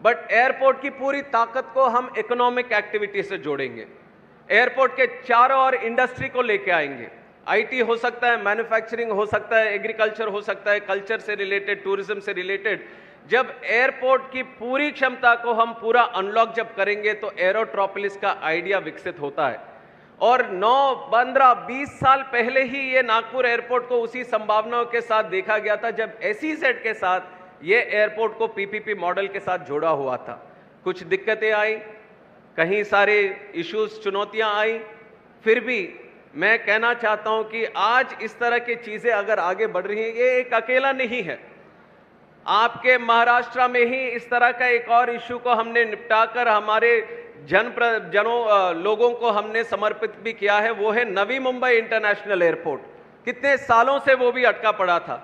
बट एयरपोर्ट की पूरी ताकत को हम इकोनॉमिक एक्टिविटी से जोड़ेंगे। एयरपोर्ट के चारों ओर इंडस्ट्री को लेके आएंगे। आईटी हो सकता है, मैन्युफैक्चरिंग हो सकता है, एग्रीकल्चर हो सकता है, कल्चर से रिलेटेड, टूरिज्म से रिलेटेड। जब एयरपोर्ट की पूरी क्षमता को हम पूरा अनलॉक जब करेंगे तो एरोट्रोपोलिस का आइडिया विकसित होता है। और 9, 15, 20 साल पहले ही ये नागपुर एयरपोर्ट को उसी संभावनाओं के साथ देखा गया था, जब SEZ के साथ ये एयरपोर्ट को PPP मॉडल के साथ जोड़ा हुआ था। कुछ दिक्कतें आई, कहीं सारे इश्यूज, चुनौतियां आई, फिर भी मैं कहना चाहता हूं कि आज इस तरह की चीजें अगर आगे बढ़ रही हैं, ये एक अकेला नहीं है। आपके महाराष्ट्र में ही इस तरह का एक और इश्यू को हमने निपटाकर हमारे लोगों को हमने समर्पित भी किया है, वो है नवी मुंबई इंटरनेशनल एयरपोर्ट। कितने सालों से वो भी अटका पड़ा था।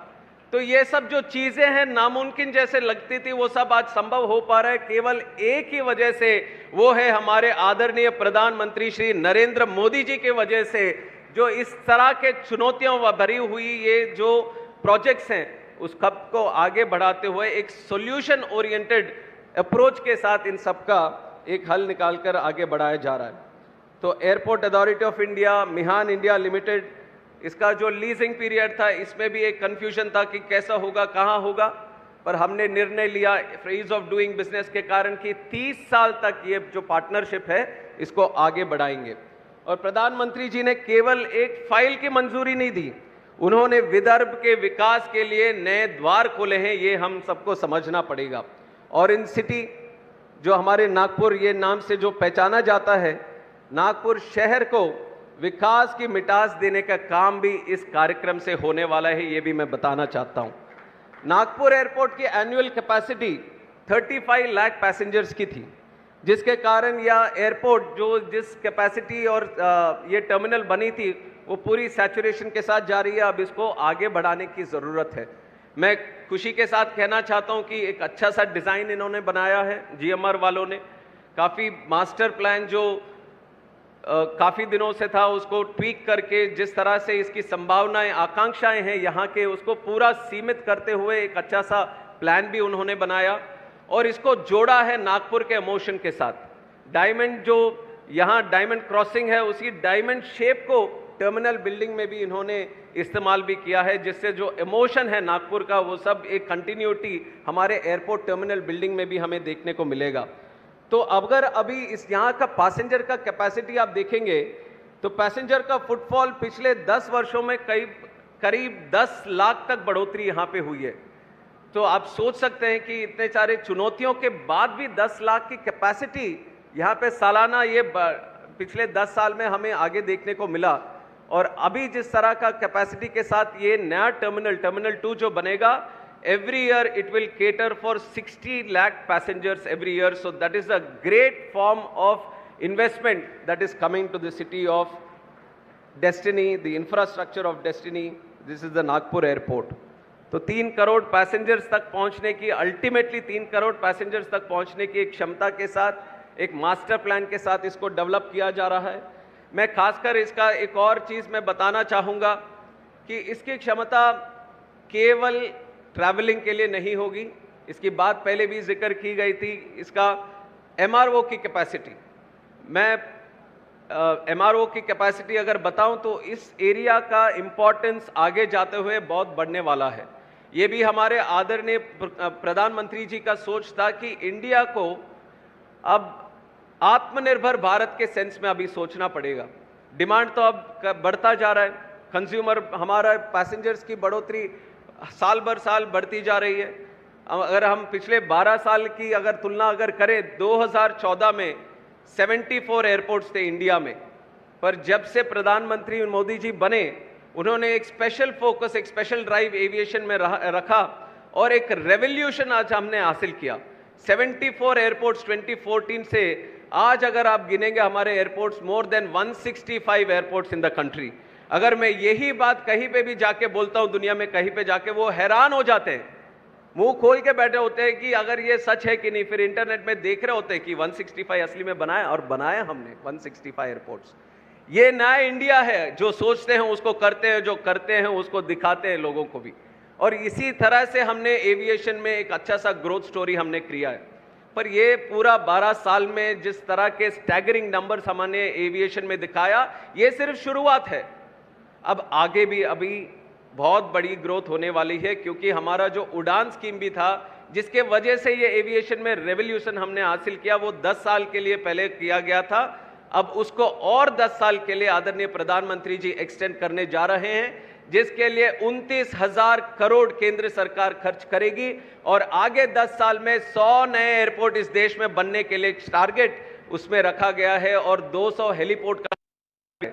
तो ये सब जो चीजें हैं नामुमकिन जैसे लगती थी, वो सब आज संभव हो पा रहा है केवल एक ही वजह से, वो है हमारे आदरणीय प्रधानमंत्री श्री नरेंद्र मोदी जी की वजह से, जो इस तरह के चुनौतियों भरी हुई ये जो प्रोजेक्ट्स हैं उस सब को आगे बढ़ाते हुए एक सॉल्यूशन ओरिएंटेड अप्रोच के साथ इन सब का एक हल निकालकर आगे बढ़ाया जा रहा है। तो airport authority of India, Mihan India limited, इसका जो लीजिंग पीरियड था, इसमें भी एक कंफ्यूजन था कि कैसा होगा, कहां होगा, पर हमने निर्णय लिया ईज ऑफ डूइंग बिजनेस के कारण कि 30 साल तक ये जो पार्टनरशिप है इसको आगे बढ़ाएंगे। और प्रधानमंत्री जी ने केवल एक फाइल की मंजूरी नहीं दी, उन्होंने विदर्भ के विकास के लिए नए द्वार खोले हैं, ये हम सबको समझना पड़ेगा। और इन सिटी जो हमारे नागपुर ये नाम से जो पहचाना जाता है, नागपुर शहर को विकास की मिठास देने का काम भी इस कार्यक्रम से होने वाला है, ये भी मैं बताना चाहता हूं। नागपुर एयरपोर्ट की एनुअल कैपेसिटी 35 लाख पैसेंजर्स की थी, जिसके कारण यह एयरपोर्ट जो जिस कैपेसिटी और ये टर्मिनल बनी थी वो पूरी सैचुरेशन के साथ जा रही है। अब इसको आगे बढ़ाने की ज़रूरत है। मैं खुशी के साथ कहना चाहता हूं कि एक अच्छा सा डिज़ाइन इन्होंने बनाया है, GMR वालों ने। काफ़ी मास्टर प्लान जो काफ़ी दिनों से था उसको ट्वीक करके, जिस तरह से इसकी संभावनाएं, आकांक्षाएं हैं यहाँ के, उसको पूरा सीमित करते हुए एक अच्छा सा प्लान भी उन्होंने बनाया और इसको जोड़ा है नागपुर के इमोशन के साथ। डायमंड जो यहाँ डायमंड क्रॉसिंग है, उसी डायमंड शेप को टर्मिनल बिल्डिंग में भी इन्होंने इस्तेमाल भी किया है, जिससे जो इमोशन है नागपुर का वो सब एक कंटिन्यूटी हमारे एयरपोर्ट टर्मिनल बिल्डिंग में भी हमें देखने को मिलेगा। तो अगर अभी इस यहाँ का पैसेंजर का कैपेसिटी आप देखेंगे तो पैसेंजर का फुटफॉल पिछले 10 वर्षों में करीब 10 लाख तक बढ़ोतरी यहाँ पे हुई है। तो आप सोच सकते हैं कि इतने सारे चुनौतियों के बाद भी 10 लाख की कैपेसिटी यहाँ पे सालाना ये पिछले 10 साल में हमें आगे देखने को मिला। और अभी जिस तरह का कैपेसिटी के साथ ये नया टर्मिनल 2 जो बनेगा, every year it will cater for 60 lakh passengers every year. So that is a great form of investment that is coming to the city of destiny, the infrastructure of destiny. This is the Nagpur airport. तो 3 crore passengers तक पहुंचने की, ultimately 3 crore passengers तक पहुंचने की एक क्षमता के साथ, एक मास्टर प्लान के साथ इसको डेवलप किया जा रहा है। मैं खासकर इसका एक और चीज़ मैं बताना चाहूँगा कि इसकी क्षमता केवल ट्रैवलिंग के लिए नहीं होगी, इसकी बात पहले भी जिक्र की गई थी, इसका एमआरओ की कैपेसिटी, मैं एमआरओ की कैपेसिटी अगर बताऊं तो इस एरिया का इम्पोर्टेंस आगे जाते हुए बहुत बढ़ने वाला है। ये भी हमारे आदरणीय प्रधानमंत्री जी का सोच था कि इंडिया को अब आत्मनिर्भर भारत के सेंस में अभी सोचना पड़ेगा। डिमांड तो अब बढ़ता जा रहा है, कंज्यूमर हमारा पैसेंजर्स की बढ़ोतरी साल भर साल बढ़ती जा रही है। अगर हम पिछले 12 साल की अगर तुलना अगर करें, 2014 में 74 एयरपोर्ट्स थे इंडिया में, पर जब से प्रधानमंत्री मोदी जी बने उन्होंने एक स्पेशल फोकस, एक स्पेशल ड्राइव एविएशन में रखा और एक रेवोल्यूशन आज हमने हासिल किया। 74 एयरपोर्ट्स 2014 से आज अगर आप गिनेंगे हमारे airports, more than 165 airports in the country. अगर मैं यही बात कहीं पे भी जाके बोलता हूं दुनिया में, कहीं पे जाके वो हैरान हो जाते हैं, मुंह खोल के बैठे होते हैं कि अगर ये सच है कि नहीं। फिर इंटरनेट में देख रहे होते हैं कि 165 असली में बनाया, और बनाया हमने 165 एयरपोर्ट्स। ये नया इंडिया है, जो सोचते हैं उसको करते हैं, जो करते हैं उसको दिखाते हैं लोगों को भी। और इसी तरह से हमने एविएशन में एक अच्छा सा ग्रोथ स्टोरी हमने किया है। पर ये पूरा 12 साल में जिस तरह के स्टैगरिंग नंबर्स हमने एविएशन में दिखाया, ये सिर्फ शुरुआत है। अब आगे भी अभी बहुत बड़ी ग्रोथ होने वाली है, क्योंकि हमारा जो उड़ान स्कीम भी था, जिसके वजह से ये एविएशन में रेवोल्यूशन हमने हासिल किया, वो 10 साल के लिए पहले किया गया था। अब उसको और 10 साल के लिए आदरणीय प्रधानमंत्री जी एक्सटेंड करने जा रहे हैं, जिसके लिए 29,000 करोड़ केंद्र सरकार खर्च करेगी। और आगे 10 साल में 100 नए एयरपोर्ट इस देश में बनने के लिए टारगेट उसमें रखा गया है, और 200 हेलीपोर्ट का।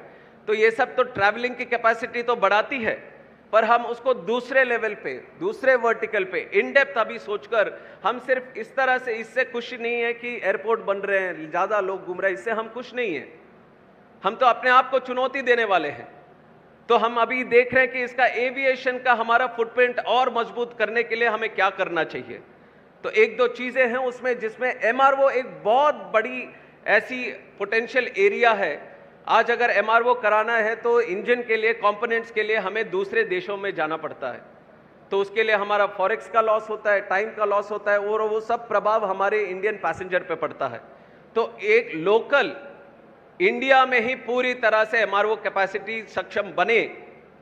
तो ये सब तो ट्रैवलिंग की कैपेसिटी तो बढ़ाती है, पर हम उसको दूसरे लेवल पे, दूसरे वर्टिकल पे इन डेप्थ अभी सोचकर, हम सिर्फ इस तरह से, इससे खुश नहीं है कि एयरपोर्ट बन रहे हैं, ज्यादा लोग घूम रहे हैं, इससे हम खुश नहीं है। हम तो अपने आप को चुनौती देने वाले हैं। तो हम अभी देख रहे हैं कि इसका एविएशन का हमारा फुटप्रिंट और मजबूत करने के लिए हमें क्या करना चाहिए। तो एक दो चीजें हैं उसमें, जिसमें एमआरओ एक बहुत बड़ी ऐसी पोटेंशियल एरिया है। आज अगर एमआरओ कराना है तो इंजन के लिए, कंपोनेंट्स के लिए हमें दूसरे देशों में जाना पड़ता है, तो उसके लिए हमारा फॉरेक्स का लॉस होता है, टाइम का लॉस होता है, और वो सब प्रभाव हमारे इंडियन पैसेंजर पे पड़ता है। तो एक लोकल इंडिया में ही पूरी तरह से एमआरओ कैपेसिटी सक्षम बने,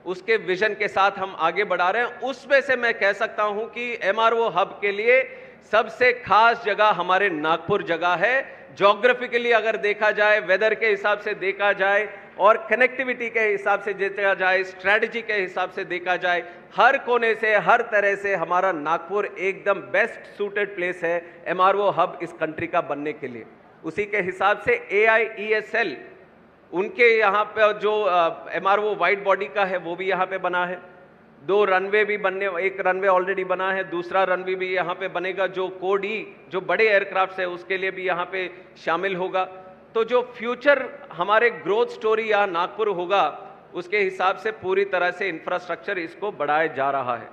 उसके विजन के साथ हम आगे बढ़ा रहे हैं। उसमें से मैं कह सकता हूं कि एमआरओ हब के लिए सबसे खास जगह हमारे नागपुर जगह है। ज्योग्राफिकली अगर देखा जाए, वेदर के हिसाब से देखा जाए, और कनेक्टिविटी के हिसाब से देखा जाए, स्ट्रेटजी के हिसाब से देखा जाए, हर कोने से, हर तरह से हमारा नागपुर एकदम बेस्ट सूटेड प्लेस है एमआरओ हब इस कंट्री का बनने के लिए। उसी के हिसाब से AIESL, उनके यहाँ पे जो एमआरओ वाइड बॉडी का है वो भी यहाँ पे बना है। 2 रनवे भी बनने, एक रनवे ऑलरेडी बना है, दूसरा रनवे भी यहाँ पे बनेगा, जो कोड ई, जो बड़े एयरक्राफ्ट है उसके लिए भी यहाँ पे शामिल होगा। तो जो फ्यूचर हमारे ग्रोथ स्टोरी यहाँ नागपुर होगा, उसके हिसाब से पूरी तरह से इंफ्रास्ट्रक्चर इसको बढ़ाया जा रहा है।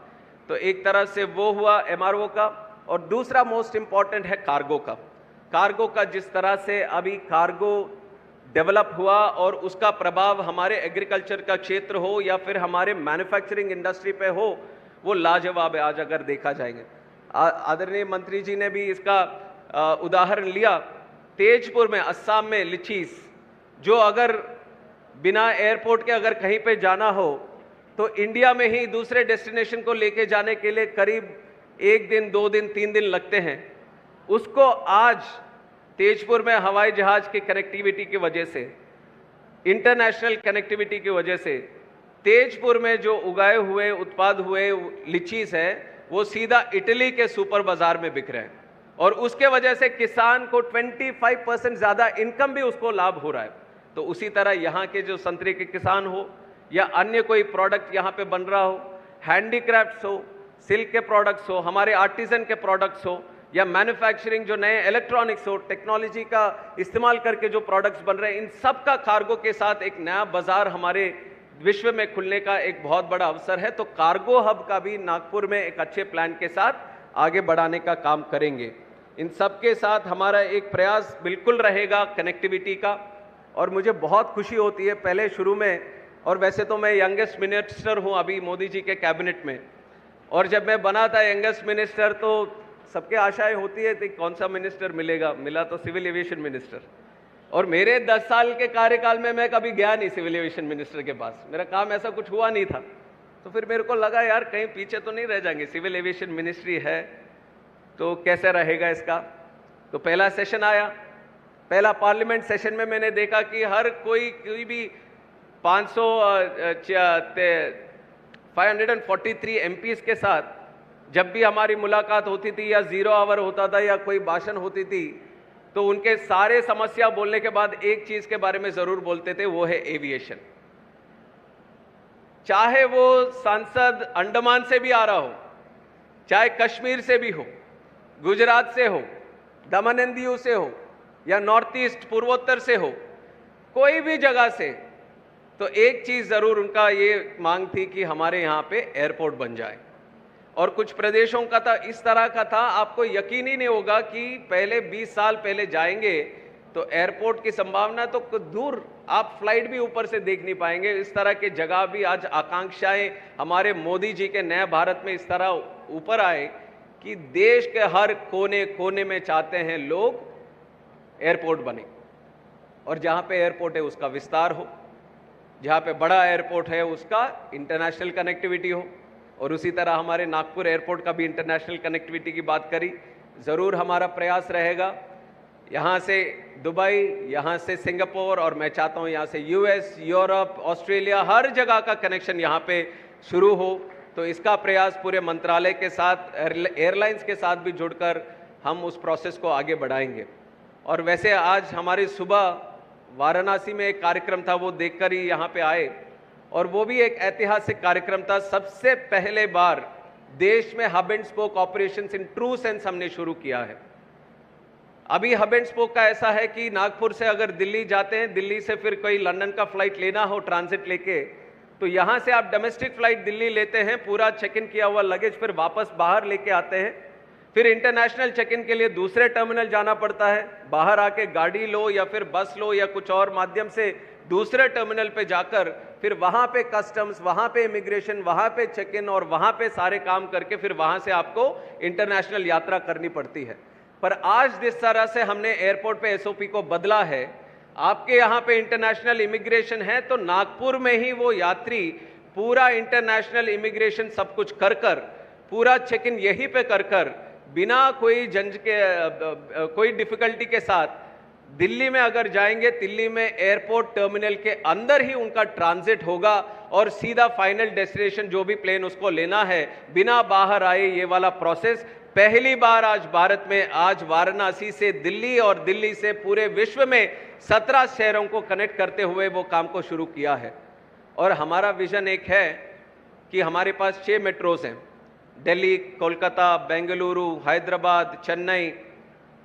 तो एक तरह से वो हुआ एमआरओ का। और दूसरा मोस्ट इंपॉर्टेंट है कार्गो का। कार्गो का जिस तरह से अभी कार्गो डेवलप हुआ और उसका प्रभाव हमारे एग्रीकल्चर का क्षेत्र हो या फिर हमारे मैन्युफैक्चरिंग इंडस्ट्री पे हो, वो लाजवाब है आज अगर देखा जाएगा। आदरणीय मंत्री जी ने भी इसका उदाहरण लिया। तेजपुर में, अस्साम में लिचीज, जो अगर बिना एयरपोर्ट के अगर कहीं पे जाना हो तो इंडिया में ही दूसरे डेस्टिनेशन को लेके जाने के लिए करीब 1 दिन, 2 दिन, 3 दिन लगते हैं। उसको आज तेजपुर में हवाई जहाज की कनेक्टिविटी की वजह से, इंटरनेशनल कनेक्टिविटी की वजह से, तेजपुर में जो उगाए हुए, उत्पाद हुए लीचीज है, वो सीधा इटली के सुपर बाजार में बिक रहे हैं, और उसके वजह से किसान को 25% ज्यादा इनकम भी उसको लाभ हो रहा है। तो उसी तरह यहाँ के जो संतरे के किसान हो या अन्य कोई प्रोडक्ट यहाँ पे बन रहा हो, हैंडीक्राफ्ट्स हो, सिल्क के प्रोडक्ट्स हो, हमारे आर्टिजन के प्रोडक्ट्स हो, या मैन्युफैक्चरिंग जो नए इलेक्ट्रॉनिक्स हो, टेक्नोलॉजी का इस्तेमाल करके जो प्रोडक्ट्स बन रहे हैं, इन सब का कार्गो के साथ एक नया बाजार हमारे विश्व में खुलने का एक बहुत बड़ा अवसर है। तो कार्गो हब का भी नागपुर में एक अच्छे प्लान के साथ आगे बढ़ाने का काम करेंगे। इन सब के साथ हमारा एक प्रयास बिल्कुल रहेगा कनेक्टिविटी का। और मुझे बहुत खुशी होती है। पहले शुरू में, और वैसे तो मैं यंगेस्ट मिनिस्टर हूं अभी मोदी जी के कैबिनेट में, और जब मैं बना था यंगेस्ट मिनिस्टर तो सबके आशाएं होती है कि कौन सा मिनिस्टर मिलेगा, मिला तो सिविल एविएशन मिनिस्टर। और मेरे 10 साल के कार्यकाल में मैं कभी गया नहीं सिविल एविएशन मिनिस्टर के पास, मेरा काम ऐसा कुछ हुआ नहीं था। तो फिर मेरे को लगा यार कहीं पीछे तो नहीं रह जाएंगे, सिविल एविएशन मिनिस्ट्री है तो कैसे रहेगा इसका। तो पहला सेशन आया, पहला पार्लियामेंट सेशन में मैंने देखा कि हर कोई भी 543 एमपीज के साथ जब भी हमारी मुलाकात होती थी या 0 आवर होता था या कोई भाषण होती थी, तो उनके सारे समस्या बोलने के बाद एक चीज के बारे में जरूर बोलते थे, वो है एविएशन। चाहे वो सांसद अंडमान से भी आ रहा हो, चाहे कश्मीर से भी हो, गुजरात से हो, दमन एंड दीव से हो, या नॉर्थ ईस्ट पूर्वोत्तर से हो, कोई भी जगह से, तो एक चीज जरूर उनका ये मांग थी कि हमारे यहाँ पे एयरपोर्ट बन जाए। और कुछ प्रदेशों का था इस तरह का था, आपको यकीन ही नहीं होगा कि पहले 20 साल पहले जाएंगे तो एयरपोर्ट की संभावना तो दूर, आप फ्लाइट भी ऊपर से देख नहीं पाएंगे। इस तरह के जगह भी आज आकांक्षाएं हमारे मोदी जी के नए भारत में इस तरह ऊपर आए कि देश के हर कोने कोने में चाहते हैं लोग एयरपोर्ट बने, और जहां पे एयरपोर्ट है उसका विस्तार हो, जहां पे बड़ा एयरपोर्ट है उसका इंटरनेशनल कनेक्टिविटी हो। और उसी तरह हमारे नागपुर एयरपोर्ट का भी इंटरनेशनल कनेक्टिविटी की बात करी, ज़रूर हमारा प्रयास रहेगा। यहाँ से दुबई, यहाँ से सिंगापुर, और मैं चाहता हूँ यहाँ से यूएस, यूरोप, ऑस्ट्रेलिया, हर जगह का कनेक्शन यहाँ पे शुरू हो। तो इसका प्रयास पूरे मंत्रालय के साथ, एयरलाइंस के साथ भी जुड़कर हम उस प्रोसेस को आगे बढ़ाएंगे। और वैसे आज हमारी सुबह वाराणसी में एक कार्यक्रम था, वो देखकर ही यहाँ पे आए, और वो भी एक ऐतिहासिक कार्यक्रम था। सबसे पहले बार देश में hub and spoke operations in true sense हमने शुरू किया है। अभी हब एंड स्पोक का ऐसा है कि नागपुर से अगर दिल्ली जाते हैं, दिल्ली से फिर कोई लंदन का फ्लाइट लेना हो ट्रांजिट लेके, तो यहाँ से आप डोमेस्टिक फ्लाइट दिल्ली लेते हैं, पूरा चेक इन किया हुआ लगेज फिर वापस बाहर लेके आते हैं, फिर इंटरनेशनल चेक इन के लिए दूसरे टर्मिनल जाना पड़ता है, बाहर आके गाड़ी लो या फिर बस लो या कुछ और माध्यम से दूसरे टर्मिनल पे जाकर फिर वहां पे कस्टम्स, वहां पे इमिग्रेशन, वहां पे चेक इन, और वहां पे सारे काम करके फिर वहां से आपको इंटरनेशनल यात्रा करनी पड़ती है। पर आज जिस तरह से हमने एयरपोर्ट पे एसओपी को बदला है, आपके यहाँ पे इंटरनेशनल इमिग्रेशन है तो नागपुर में ही वो यात्री पूरा इंटरनेशनल इमिग्रेशन सब कुछ कर कर, पूरा चेक इन यहीं पे कर कर, बिना कोई कोई डिफिकल्टी के साथ दिल्ली में अगर जाएंगे, दिल्ली में एयरपोर्ट टर्मिनल के अंदर ही उनका ट्रांजिट होगा और सीधा फाइनल डेस्टिनेशन जो भी प्लेन उसको लेना है, बिना बाहर आए ये वाला प्रोसेस पहली बार आज भारत में, आज वाराणसी से दिल्ली और दिल्ली से पूरे विश्व में 17 शहरों को कनेक्ट करते हुए वो काम को शुरू किया है। और हमारा विजन एक है कि हमारे पास 6 मेट्रोज हैं, दिल्ली, कोलकाता, बेंगलुरु, हैदराबाद, चेन्नई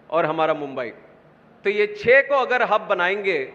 और हमारा मुंबई। तो ये 6 को अगर हब बनाएंगे,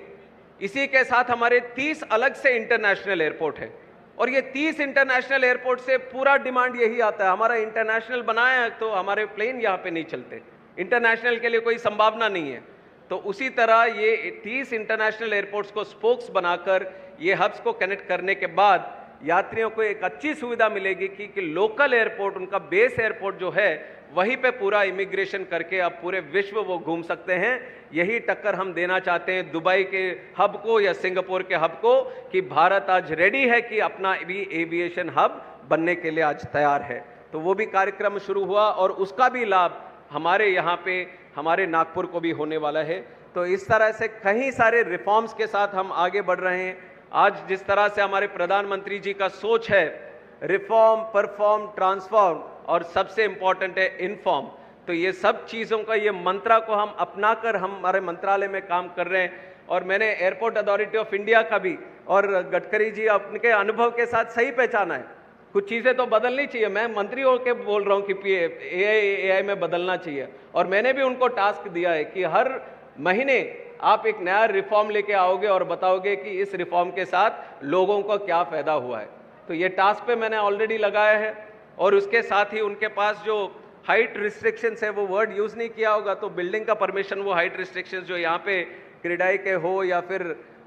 इसी के साथ हमारे 30 अलग से इंटरनेशनल एयरपोर्ट है, और ये 30 इंटरनेशनल एयरपोर्ट से पूरा डिमांड यही आता है, हमारा इंटरनेशनल बनाया तो हमारे प्लेन यहाँ पे नहीं चलते, इंटरनेशनल के लिए कोई संभावना नहीं है। तो उसी तरह ये 30 इंटरनेशनल एयरपोर्ट्स को स्पोक्स बनाकर ये हब्स को कनेक्ट करने के बाद यात्रियों को एक अच्छी सुविधा मिलेगी कि लोकल एयरपोर्ट, उनका बेस एयरपोर्ट जो है वहीं पे पूरा इमिग्रेशन करके अब पूरे विश्व वो घूम सकते हैं। यही टक्कर हम देना चाहते हैं दुबई के हब को या सिंगापुर के हब को, कि भारत आज रेडी है कि अपना भी एविएशन हब बनने के लिए आज तैयार है। तो वो भी कार्यक्रम शुरू हुआ और उसका भी लाभ हमारे यहाँ पे, हमारे नागपुर को भी होने वाला है। तो इस तरह से कई सारे रिफॉर्म्स के साथ हम आगे बढ़ रहे हैं। आज जिस तरह से हमारे प्रधानमंत्री जी का सोच है, रिफॉर्म, परफॉर्म, ट्रांसफॉर्म और सबसे इंपॉर्टेंट है इनफॉर्म, तो ये सब चीज़ों का ये मंत्रा को हम अपनाकर हम हमारे मंत्रालय में काम कर रहे हैं। और मैंने एयरपोर्ट अथॉरिटी ऑफ इंडिया का भी, और गडकरी जी अपने अनुभव के साथ सही पहचाना है, कुछ चीज़ें तो बदलनी चाहिए। मैं मंत्री होकर बोल रहा हूँ कि एआई में बदलना चाहिए, और मैंने भी उनको टास्क दिया है कि हर महीने आप एक नया रिफॉर्म लेके आओगे और बताओगे कि इस रिफॉर्म के साथ लोगों को क्या फायदा हुआ है। तो ये टास्क पे मैंने ऑलरेडी लगाया है। और उसके साथ ही उनके पास जो हाइट रिस्ट्रिक्शंस है, वो वर्ड यूज नहीं किया होगा, तो बिल्डिंग का परमिशन, वो हाइट रिस्ट्रिक्शंस जो यहाँ पे क्रेडाई के हो या फिर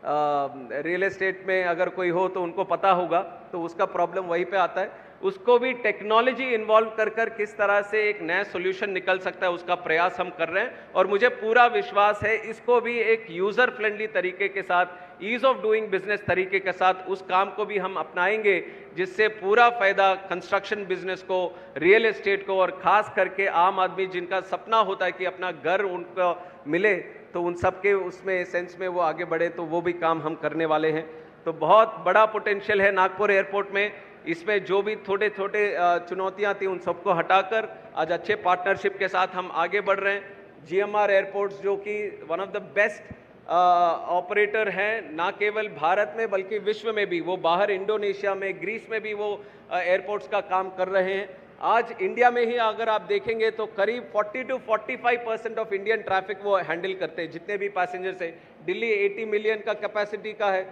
रियल एस्टेट में अगर कोई हो तो उनको पता होगा, तो उसका प्रॉब्लम वहीं पे आता है। उसको भी टेक्नोलॉजी इन्वॉल्व कर किस तरह से एक नया सॉल्यूशन निकल सकता है, उसका प्रयास हम कर रहे हैं। और मुझे पूरा विश्वास है इसको भी एक यूज़र फ्रेंडली तरीके के साथ, ईज़ ऑफ डूइंग बिजनेस तरीके के साथ उस काम को भी हम अपनाएंगे, जिससे पूरा फ़ायदा कंस्ट्रक्शन बिजनेस को, रियल एस्टेट को, और ख़ास करके आम आदमी जिनका सपना होता है कि अपना घर उनको मिले, तो उन सब के उसमें सेंस में वो आगे बढ़े, तो वो भी काम हम करने वाले हैं। तो बहुत बड़ा पोटेंशियल है नागपुर एयरपोर्ट में। इसमें जो भी छोटे छोटे चुनौतियां थी उन सबको हटाकर आज अच्छे पार्टनरशिप के साथ हम आगे बढ़ रहे हैं। GMR एयरपोर्ट्स जो कि one of the best operator हैं, ना केवल भारत में बल्कि विश्व में भी, वो बाहर इंडोनेशिया में, ग्रीस में भी वो एयरपोर्ट्स का काम कर रहे हैं। आज इंडिया में ही अगर आप देखेंगे तो करीब 40 to 45% ऑफ इंडियन ट्रैफिक वो हैंडल करते हैं, जितने भी पैसेंजर्स हैं। दिल्ली 80 मिलियन का कैपेसिटी का है,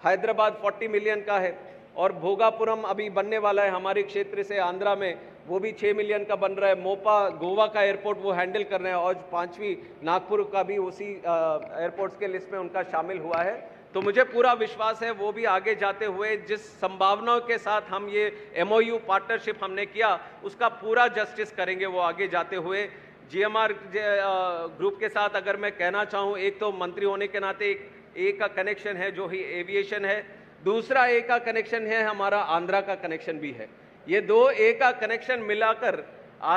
हैदराबाद 40 मिलियन का है, और भोगापुरम अभी बनने वाला है हमारे क्षेत्र से आंध्रा में, वो भी 6 मिलियन का बन रहा है। मोपा गोवा का एयरपोर्ट वो हैंडल कर रहे हैं, और 5वीं नागपुर का भी उसी एयरपोर्ट्स के लिस्ट में उनका शामिल हुआ है। तो मुझे पूरा विश्वास है वो भी आगे जाते हुए जिस संभावनाओं के साथ हम ये MOU पार्टनरशिप हमने किया उसका पूरा जस्टिस करेंगे वो आगे जाते हुए। GMR ग्रुप के साथ अगर मैं कहना चाहूँ, एक तो मंत्री होने के नाते एक का कनेक्शन है जो ही एविएशन है, दूसरा ए का कनेक्शन है हमारा आंध्रा का कनेक्शन भी है। ये दो ए का कनेक्शन मिलाकर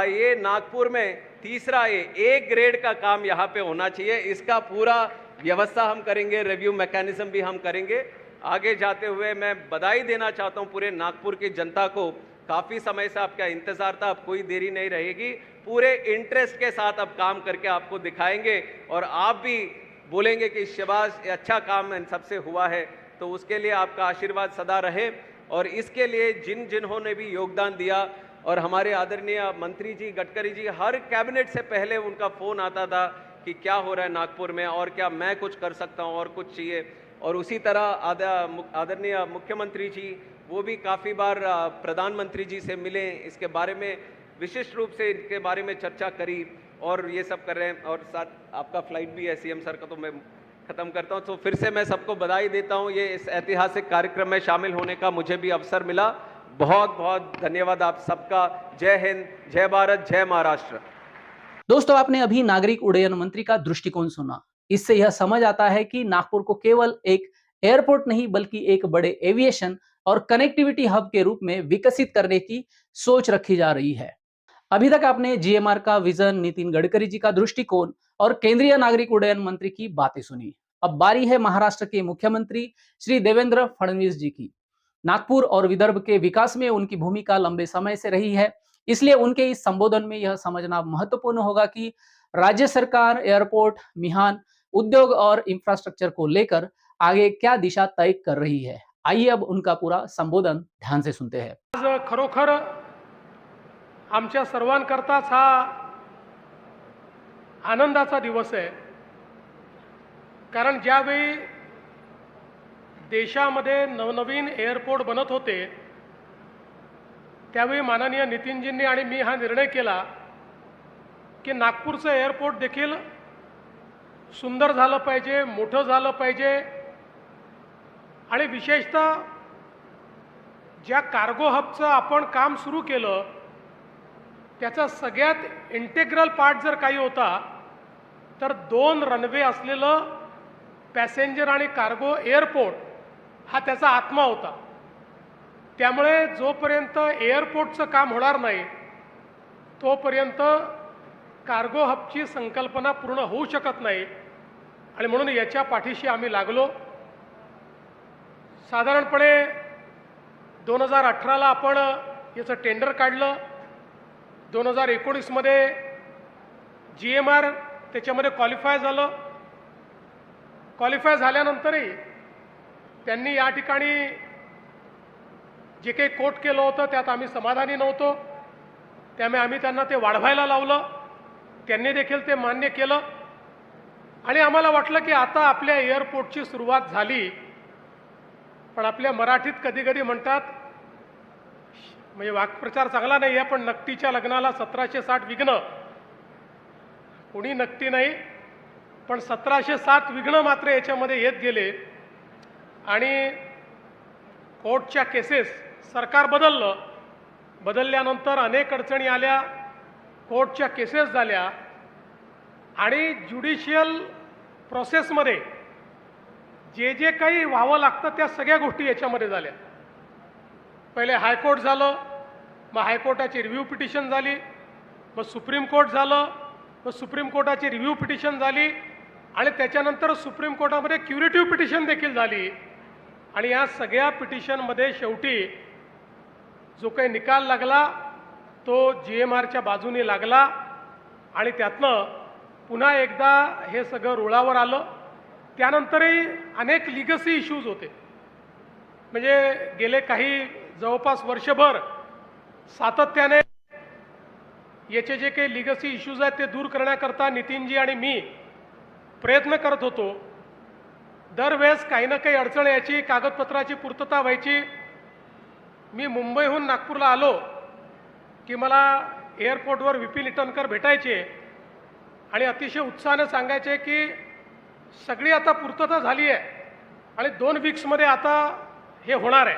ये नागपुर में तीसरा ए ग्रेड का काम यहाँ पे होना चाहिए। इसका पूरा व्यवस्था हम करेंगे, रिव्यू मैकेनिज्म भी हम करेंगे। आगे जाते हुए मैं बधाई देना चाहता हूँ पूरे नागपुर की जनता को। काफ़ी समय से आपका इंतज़ार था, अब कोई देरी नहीं रहेगी, पूरे इंटरेस्ट के साथ अब काम करके आपको दिखाएंगे, और आप भी बोलेंगे कि शाबाश अच्छा काम इन सबसे हुआ है। तो उसके लिए आपका आशीर्वाद सदा रहे, और इसके लिए जिन्होंने भी योगदान दिया, और हमारे आदरणीय मंत्री जी गडकरी जी, हर कैबिनेट से पहले उनका फ़ोन आता था कि क्या हो रहा है नागपुर में और क्या मैं कुछ कर सकता हूँ और कुछ चाहिए। और उसी तरह आदरणीय मुख्यमंत्री जी वो भी काफ़ी बार प्रधानमंत्री जी से मिले, इसके बारे में विशिष्ट रूप से इनके बारे में चर्चा करी, और ये सब कर रहे हैं। और साथ आपका फ्लाइट भी है CM सर का, तो मैं ख़त्म करता हूँ। तो फिर से मैं सबको बधाई देता हूँ, ये इस ऐतिहासिक कार्यक्रम में शामिल होने का मुझे भी अवसर मिला। बहुत बहुत धन्यवाद आप सबका। जय हिंद, जय भारत, जय महाराष्ट्र। दोस्तों, आपने अभी नागरिक उड्डयन मंत्री का दृष्टिकोण सुना। इससे यह समझ आता है कि नागपुर को केवल एक एयरपोर्ट नहीं बल्कि एक बड़े एविएशन और कनेक्टिविटी हब के रूप में विकसित करने की सोच रखी जा रही है। अभी तक आपने GMR का विजन, नितिन गडकरी जी का दृष्टिकोण और केंद्रीय नागरिक उड्डयन मंत्री की बातें सुनी। अब बारी है महाराष्ट्र के मुख्यमंत्री श्री देवेंद्र फडणवीस जी की। नागपुर और विदर्भ के विकास में उनकी भूमिका लंबे समय से रही है, इसलिए उनके इस संबोधन में यह समझना महत्वपूर्ण होगा कि राज्य सरकार एयरपोर्ट, मिहान, उद्योग और इंफ्रास्ट्रक्चर को लेकर आगे क्या दिशा तय कर रही है। आइए अब उनका पूरा संबोधन ध्यान से सुनते हैं। आज खरोखर आमच्या सर्वांकरताच हा आनंदाचा दिवस आहे, कारण ज्यावेळी देशामध्ये नवनवीन एअरपोर्ट बनत होते त्यावेळी माननीय नितीनजींनी आणि मी हा निर्णय केला की नागपूरचं एअरपोर्ट देखील सुंदर झालं पाहिजे, मोठं झालं पाहिजे, आणि विशेषतः ज्या कार्गो हबचं आपण काम सुरू केलं त्याचा सगळ्यात इंटेग्रल पार्ट जर काही होता तर 2 रनवे असलेलं पॅसेंजर आणि कार्गो एअरपोर्ट हा त्याचा आत्मा होता। त्यामुळे जोपर्यंत एअरपोर्टचं काम होणार नाही तोपर्यंत कार्गो हबची संकल्पना पूर्ण होऊ शकत नाही, आणि म्हणून याच्या पाठीशी आम्ही लागलो। साधारणपणे 2018ला आपण याचं टेंडर काढलं, 2019 मध्ये GMR त्याच्यामध्ये क्वालिफाय झालं। क्वालिफाय झाल्यानंतरही त्यांनी या ठिकाणी जे काही कोट केलं होतं त्यात आम्ही समाधानी नव्हतो, त्यामुळे आम्ही त्यांना ते वाढवायला लावलं। त्यांनी देखील ते मान्य केलं, आणि आम्हाला वाटलं की आता आपल्या एअरपोर्टची सुरुवात झाली। पण आपल्या मराठीत कधी-कधी म्हणतात, म्हणजे वाक्प्रचार चांगला नाही आहे, पण नकटीच्या लग्नाला 1760 विघ्न, कोणी नकटी नाही, पण 1707 विघ्न मात्र याच्यामध्ये येत गेले आणि कोर्टच्या केसेस सरकार बदलल्यानंतर अनेक अडचणी आल्या, कोर्टच्या केसेस झाल्या आणि ज्युडिशियल प्रोसेसमध्ये जे जे काही व्हावं लागतं त्या सगळ्या गोष्टी याच्यामध्ये झाल्या. पहिले हायकोर्ट झालं, मग हायकोर्टाची रिव्ह्यू पिटिशन झाली, मग सुप्रीम कोर्ट झालं, मग सुप्रीम कोर्टाची रिव्ह्यू पिटिशन झाली आणि त्याच्यानंतर सुप्रीम कोर्टामध्ये क्युरेटिव्ह पिटिशन देखील झाली. आणि या सगळ्या पिटिशनमध्ये शेवटी जो काही निकाल लागला तो GMRच्या बाजूने लागला आणि त्यातनं पुन्हा एकदा हे सगळं रुळावर आलं. त्यानंतरही अनेक लिगसी इश्यूज होते, म्हणजे गेले काही जवळपास वर्षभर सातत्याने याचे जे काही लिगसी इश्यूज आहेत ते दूर करण्याकरता नितीनजी आणि मी प्रयत्न करत होतो. दरवेळेस काही ना काही अडचण याची, कागदपत्राची पूर्तता व्हायची. मी मुंबईहून नागपूरला आलो की मला एअरपोर्टवर VP निटनकर भेटायचे आणि अतिशय उत्साहाने सांगायचे की सगळी आता पूर्तता झाली आहे आणि 2 वीक्समध्ये आता हे होणार आहे.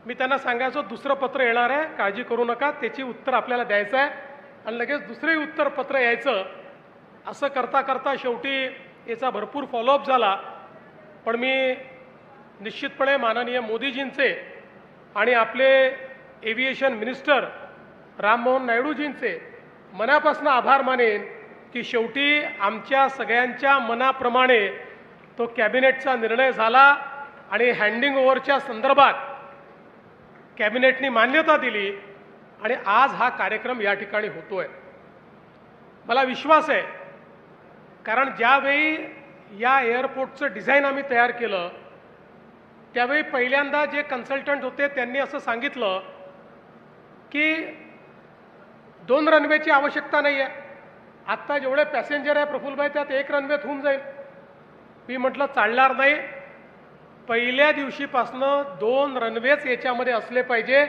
मी त्यांना सांगायचो दुसरं पत्र येणार आहे, काळजी करू नका, त्याची उत्तर आपल्याला द्यायचं आहे आणि लगेच दुसरंही उत्तर पत्र यायचं. असं करता करता शेवटी याचा भरपूर फॉलोअप झाला. पण मी निश्चितपणे माननीय मोदीजींचे आणि आपले एव्हिएशन मिनिस्टर राममोहन नायडूजींचे मनापासून आभार मानेन की शेवटी आमच्या सगळ्यांच्या मनाप्रमाणे तो कॅबिनेटचा निर्णय झाला आणि हँडिंग ओव्हरच्या संदर्भात कॅबिनेटने मान्यता दिली आणि आज हा कार्यक्रम या ठिकाणी होतोय. मला विश्वास आहे, कारण ज्यावेळी या एअरपोर्टचं डिझाईन आम्ही तयार केलं त्यावेळी पहिल्यांदा जे कन्सल्टंट होते त्यांनी असं सांगितलं की 2 रनवेची आवश्यकता नाही आहे, आत्ता जेवढे पॅसेंजर आहे प्रफुल्लभाई त्यात 1 रनवेत होऊन जाईल. मी म्हटलं चालणार नाही, पहिल्या दिवशीपासनं 2 रनवेच याच्यामध्ये असले पाहिजे,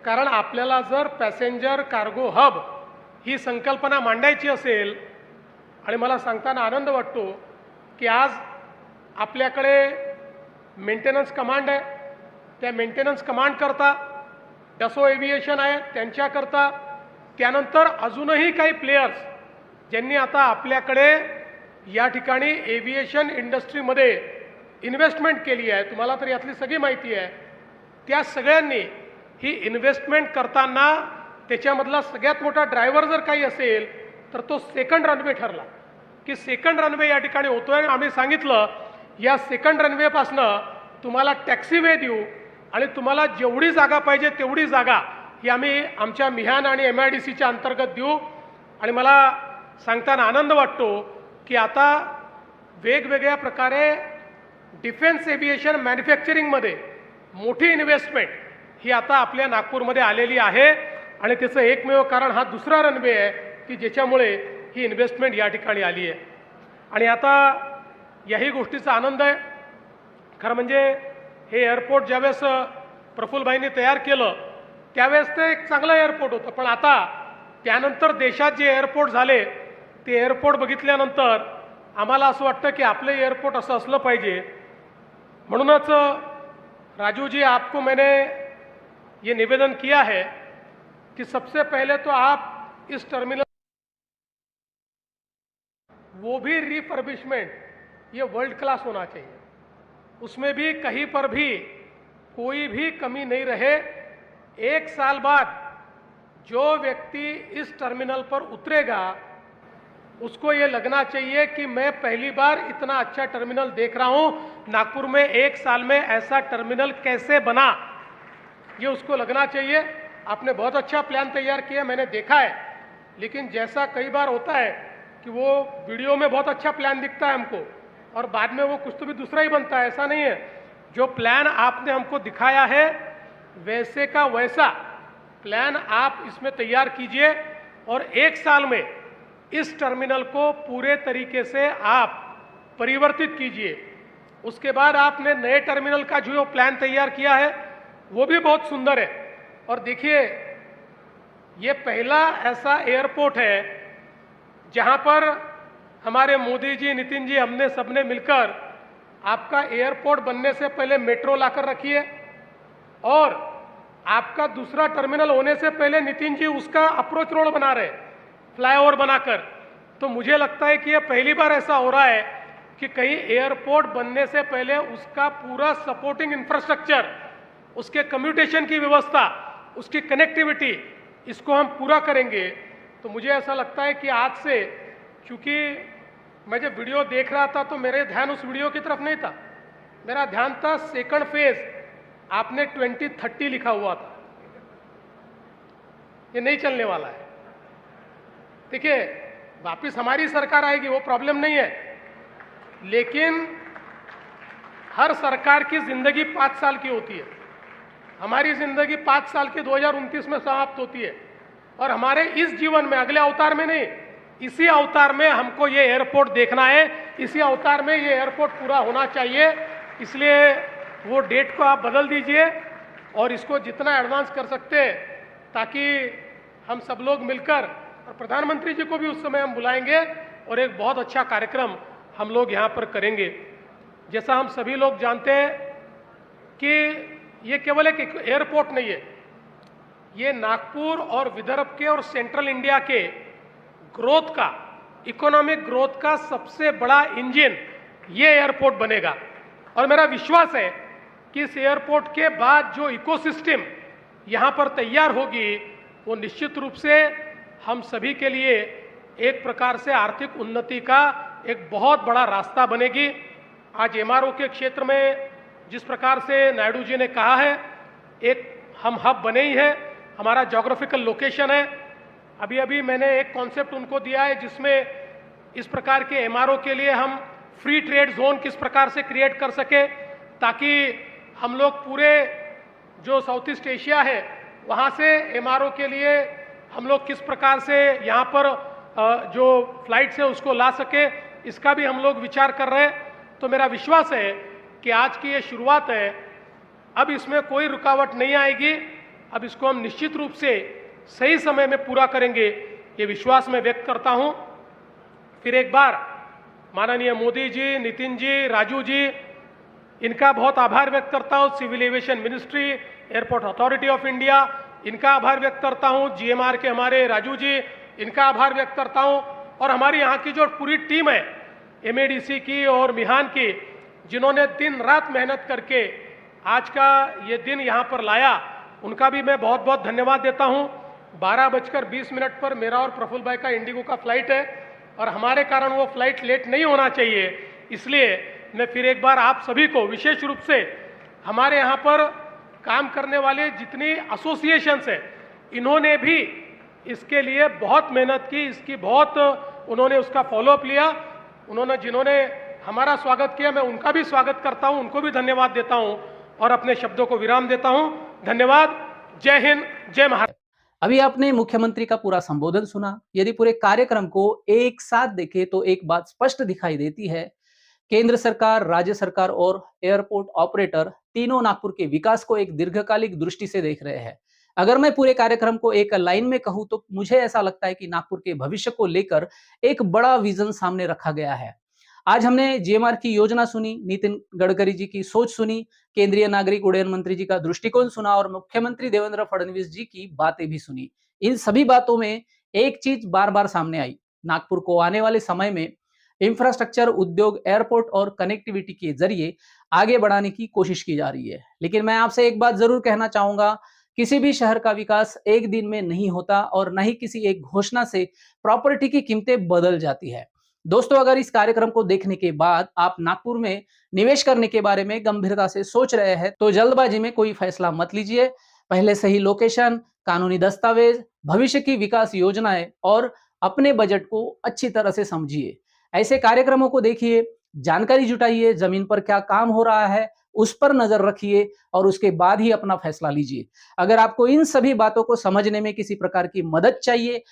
कारण आपल्याला जर पॅसेंजर कार्गो हब ही संकल्पना मांडायची असेल. आणि मला सांगताना आनंद वाटतो की आज आपल्याकडे मेंटेनन्स कमांड आहे, त्या मेंटेनन्स कमांड करता डसो एव्हिएशन आहे त्यांच्याकरता, त्यानंतर अजूनही काही प्लेयर्स ज्यांनी आता आपल्याकडे या ठिकाणी एव्हिएशन इंडस्ट्रीमध्ये इन्व्हेस्टमेंट केली आहे, तुम्हाला तर यातली सगळी माहिती आहे, त्या सगळ्यांनी ही इन्व्हेस्टमेंट करताना त्याच्यामधला सगळ्यात मोठा ड्रायव्हर जर काही असेल तर तो 2nd रनवे ठरला की 2nd रनवे या ठिकाणी होतोय. आम्ही सांगितलं या 2nd रनवेपासनं तुम्हाला टॅक्सीवे देऊ आणि तुम्हाला जेवढी जागा पाहिजे तेवढी जागा ही आम्ही आमच्या मिहान आणि MIDCच्या अंतर्गत देऊ. आणि मला सांगताना आनंद वाटतो की आता वेगवेगळ्या प्रकारे डिफेन्स एव्हिएशन मॅन्युफॅक्चरिंगमध्ये मोठी इन्व्हेस्टमेंट ही आता आपल्या नागपूरमध्ये आलेली आहे आणि त्याचं एकमेव कारण हा 2रा रनवे आहे की ज्याच्यामुळे ही इन्व्हेस्टमेंट या ठिकाणी आली आहे. आणि आता याही गोष्टीचा आनंद आहे. खरं म्हणजे हे एअरपोर्ट ज्यावेळेस प्रफुल्लभाईंनी तयार केलं त्यावेळेस ते एक चांगलं एअरपोर्ट होतं, पण आता त्यानंतर देशात जे एअरपोर्ट झाले ते एअरपोर्ट बघितल्यानंतर आम्हाला असं वाटतं की आपलं एअरपोर्ट असं असलं पाहिजे. म्हणूनच राजू जी, आपको मैंने ये निवेदन किया है कि सबसे पहले तो आप इस टर्मिनल वो भी रिफर्बिशमेंट ये वर्ल्ड क्लास होना चाहिए, उसमें भी कहीं पर भी कोई भी कमी नहीं रहे. 1 साल बाद जो व्यक्ति इस टर्मिनल पर उतरेगा उसको ये लगना चाहिए कि मैं पहली बार इतना अच्छा टर्मिनल देख रहा हूं. नागपुर में 1 साल में ऐसा टर्मिनल कैसे बना, ये उसको लगना चाहिए. आपने बहुत अच्छा प्लान तैयार किया, मैंने देखा है, लेकिन जैसा कई बार होता है कि वो वीडियो में बहुत अच्छा प्लान दिखता है हमको और बाद में वो कुछ तो भी दूसरा ही बनता है. ऐसा नहीं है, जो प्लान आपने हमको दिखाया है वैसे का वैसा प्लान आप इसमें तैयार कीजिए और 1 साल में इस टर्मिनल को पूरे तरीके से आप परिवर्तित कीजिए. उसके बाद आपने नए टर्मिनल का जो प्लान तैयार किया है वो भी बहुत सुंदर है. और देखिए, ये पहला ऐसा एयरपोर्ट है जहां पर हमारे मोदी जी, नितिन जी, हमने सबने मिलकर आपका एयरपोर्ट बनने से पहले मेट्रो लाकर रखी है और आपका दूसरा टर्मिनल होने से पहले नितिन जी उसका अप्रोच रोड बना रहे, फ्लाईओवर बनाकर। तो मुझे लगता है कि ये पहली बार ऐसा हो रहा है कि कहीं एयरपोर्ट बनने से पहले उसका पूरा सपोर्टिंग इंफ्रास्ट्रक्चर, उसके कम्यूटेशन की व्यवस्था, उसकी कनेक्टिविटी, इसको हम पूरा करेंगे। तो मुझे ऐसा लगता है कि आज से, क्योंकि मैं जब वीडियो देख रहा था तो मेरे ध्यान उस वीडियो की तरफ नहीं था, मेरा ध्यान था सेकंड फेज, आपने 2030 लिखा हुआ था। ये नहीं चलने वाला है। देखिए, वापिस हमारी सरकार आएगी, वो प्रॉब्लम नहीं है, लेकिन हर सरकार की जिंदगी 5 साल की होती है। हमारी जिंदगी 5 साल की 2029 में समाप्त होती है और हमारे इस जीवन में, अगले अवतार में नहीं, इसी अवतार में हमको ये एयरपोर्ट देखना है, इसी अवतार में ये एयरपोर्ट पूरा होना चाहिए। इसलिए वो डेट को आप बदल दीजिए और इसको जितना एडवांस कर सकते हैं, ताकि हम सब लोग मिलकर, और प्रधानमंत्री जी को भी उस समय हम बुलाएंगे और एक बहुत अच्छा कार्यक्रम हम लोग यहाँ पर करेंगे। जैसा हम सभी लोग जानते हैं कि ये केवल एक एयरपोर्ट नहीं है, ये नागपुर और विदर्भ के और सेंट्रल इंडिया के ग्रोथ का, इकोनॉमिक ग्रोथ का सबसे बड़ा इंजन ये एयरपोर्ट बनेगा। और मेरा विश्वास है कि इस एयरपोर्ट के बाद जो इकोसिस्टम यहाँ पर तैयार होगी, वो निश्चित रूप से हम सभी के लिए एक प्रकार से आर्थिक उन्नति का एक बहुत बड़ा रास्ता बनेगी। आज एमआरओ के क्षेत्र में जिस प्रकार से नायडू जी ने कहा है, एक हम हब बने ही है, हमारा ज्योग्राफिकल लोकेशन है। अभी अभी मैंने एक कॉन्सेप्ट उनको दिया है जिसमें इस प्रकार के एमआरओ के लिए हम फ्री ट्रेड जोन किस प्रकार से क्रिएट कर सके, ताकि हम लोग पूरे जो साउथ ईस्ट एशिया है वहाँ से एमआरओ के लिए हम लोग किस प्रकार से यहाँ पर जो फ्लाइट्स है उसको ला सके, इसका भी हम लोग विचार कर रहे हैं। तो मेरा विश्वास है कि आज की ये शुरुआत है, अब इसमें कोई रुकावट नहीं आएगी। अब इसको हम निश्चित रूप से सही समय में पूरा करेंगे, ये विश्वास मैं व्यक्त करता हूँ। फिर एक बार माननीय मोदी जी, नितिन जी, राजू जी, इनका बहुत आभार व्यक्त करता हूँ। Civil aviation ministry, airport authority of India, इनका आभार व्यक्त करता हूँ। जीएमआर के हमारे राजू जी, इनका आभार व्यक्त करता हूँ। और हमारी यहाँ की जो पूरी टीम है एमएडीसी की और मिहान की, जिन्होंने दिन रात मेहनत करके आज का ये दिन यहाँ पर लाया, उनका भी मैं बहुत बहुत धन्यवाद देता हूँ। 12:20 पर मेरा और प्रफुल्ल भाई का इंडिगो का फ्लाइट है और हमारे कारण वो फ्लाइट लेट नहीं होना चाहिए। इसलिए मैं फिर एक बार आप सभी को, विशेष रूप से हमारे यहाँ पर काम करने वाले जितनी एसोसिएशंस हैं, इन्होंने भी इसके लिए बहुत मेहनत की, इसकी बहुत उन्होंने उसका फॉलोअप लिया। जिन्होंने हमारा स्वागत किया, मैं उनका भी स्वागत करता हूं, उनको भी धन्यवाद देता हूं और अपने शब्दों को विराम देता हूं। धन्यवाद। जय हिंद, जय महाराष्ट्र। अभी आपने मुख्यमंत्री का पूरा संबोधन सुना। यदि पूरे कार्यक्रम को एक साथ देखें तो एक बात स्पष्ट दिखाई देती है, केंद्र सरकार, राज्य सरकार और एयरपोर्ट ऑपरेटर तीनों नागपुर के विकास को एक दीर्घकालिक दृष्टि से देख रहे हैं। अगर मैं पूरे कार्यक्रम को एक लाइन में कहूं तो मुझे ऐसा लगता है कि नागपुर के भविष्य को लेकर एक बड़ा विजन सामने रखा गया है। आज हमने जीएमआर की योजना सुनी, नितिन गडकरी जी की सोच सुनी, केंद्रीय नागरिक उड्डयन मंत्री जी का दृष्टिकोण सुना और मुख्यमंत्री देवेंद्र फडणवीस जी की बातें भी सुनी। इन सभी बातों में एक चीज बार बार सामने आई, नागपुर को आने वाले समय में इंफ्रास्ट्रक्चर, उद्योग, एयरपोर्ट और कनेक्टिविटी के जरिए आगे बढ़ाने की कोशिश की जा रही है। लेकिन मैं आपसे एक बात जरूर कहना चाहूंगा, किसी भी शहर का विकास एक दिन में नहीं होता और न ही किसी एक घोषणा से प्रॉपर्टी की कीमतें बदल जाती है। दोस्तों, अगर इस कार्यक्रम को देखने के बाद आप नागपुर में निवेश करने के बारे में गंभीरता से सोच रहे हैं तो जल्दबाजी में कोई फैसला मत लीजिए। पहले सही लोकेशन, कानूनी दस्तावेज, भविष्य की विकास योजनाएं और अपने बजट को अच्छी तरह से समझिए। ऐसे कार्यक्रमों को देखिए, जानकारी जुटाइए, जमीन पर क्या काम हो रहा है उस पर नजर रखिए और उसके बाद ही अपना फैसला लीजिए। अगर आपको इन सभी बातों को समझने में किसी प्रकार की मदद चाहिए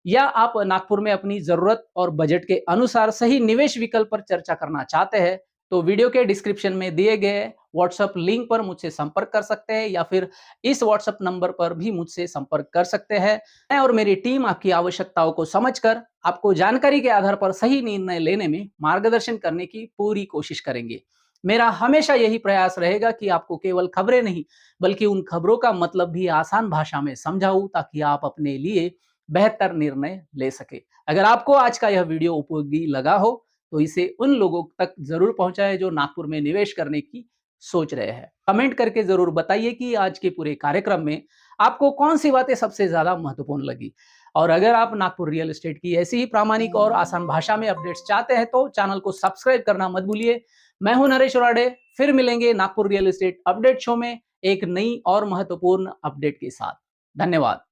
या आप नागपुर में अपनी जरूरत और बजट के अनुसार सही निवेश विकल्प पर चर्चा करना चाहते हैं तो वीडियो के डिस्क्रिप्शन में दिए गए व्हाट्सएप लिंक पर मुझसे संपर्क कर सकते हैं या फिर इस व्हाट्सएप नंबर पर भी मुझसे संपर्क कर सकते हैं। मैं और मेरी टीम आपकी आवश्यकताओं को समझकर आपको जानकारी के आधार पर सही निर्णय लेने में मार्गदर्शन करने की पूरी कोशिश करेंगे। मेरा हमेशा यही प्रयास रहेगा कि आपको केवल खबरें नहीं बल्कि उन खबरों का मतलब भी आसान भाषा में समझाऊं ताकि आप अपने लिए बेहतर निर्णय ले सके। अगर आपको आज का यह वीडियो उपयोगी लगा हो तो इसे उन लोगों तक जरूर पहुंचाएं जो नागपुर में निवेश करने की सोच रहे हैं। कमेंट करके जरूर बताइए कि आज के पूरे कार्यक्रम में आपको कौन सी बातें सबसे ज्यादा महत्वपूर्ण लगी। और अगर आप नागपुर रियल एस्टेट की ऐसी ही प्रामाणिक और आसान भाषा में अपडेट्स चाहते हैं तो चैनल को सब्सक्राइब करना मत भूलिए। मैं हूं नरेश उराडे, फिर मिलेंगे Nagpur real estate update show में एक नई और महत्वपूर्ण अपडेट के साथ। धन्यवाद।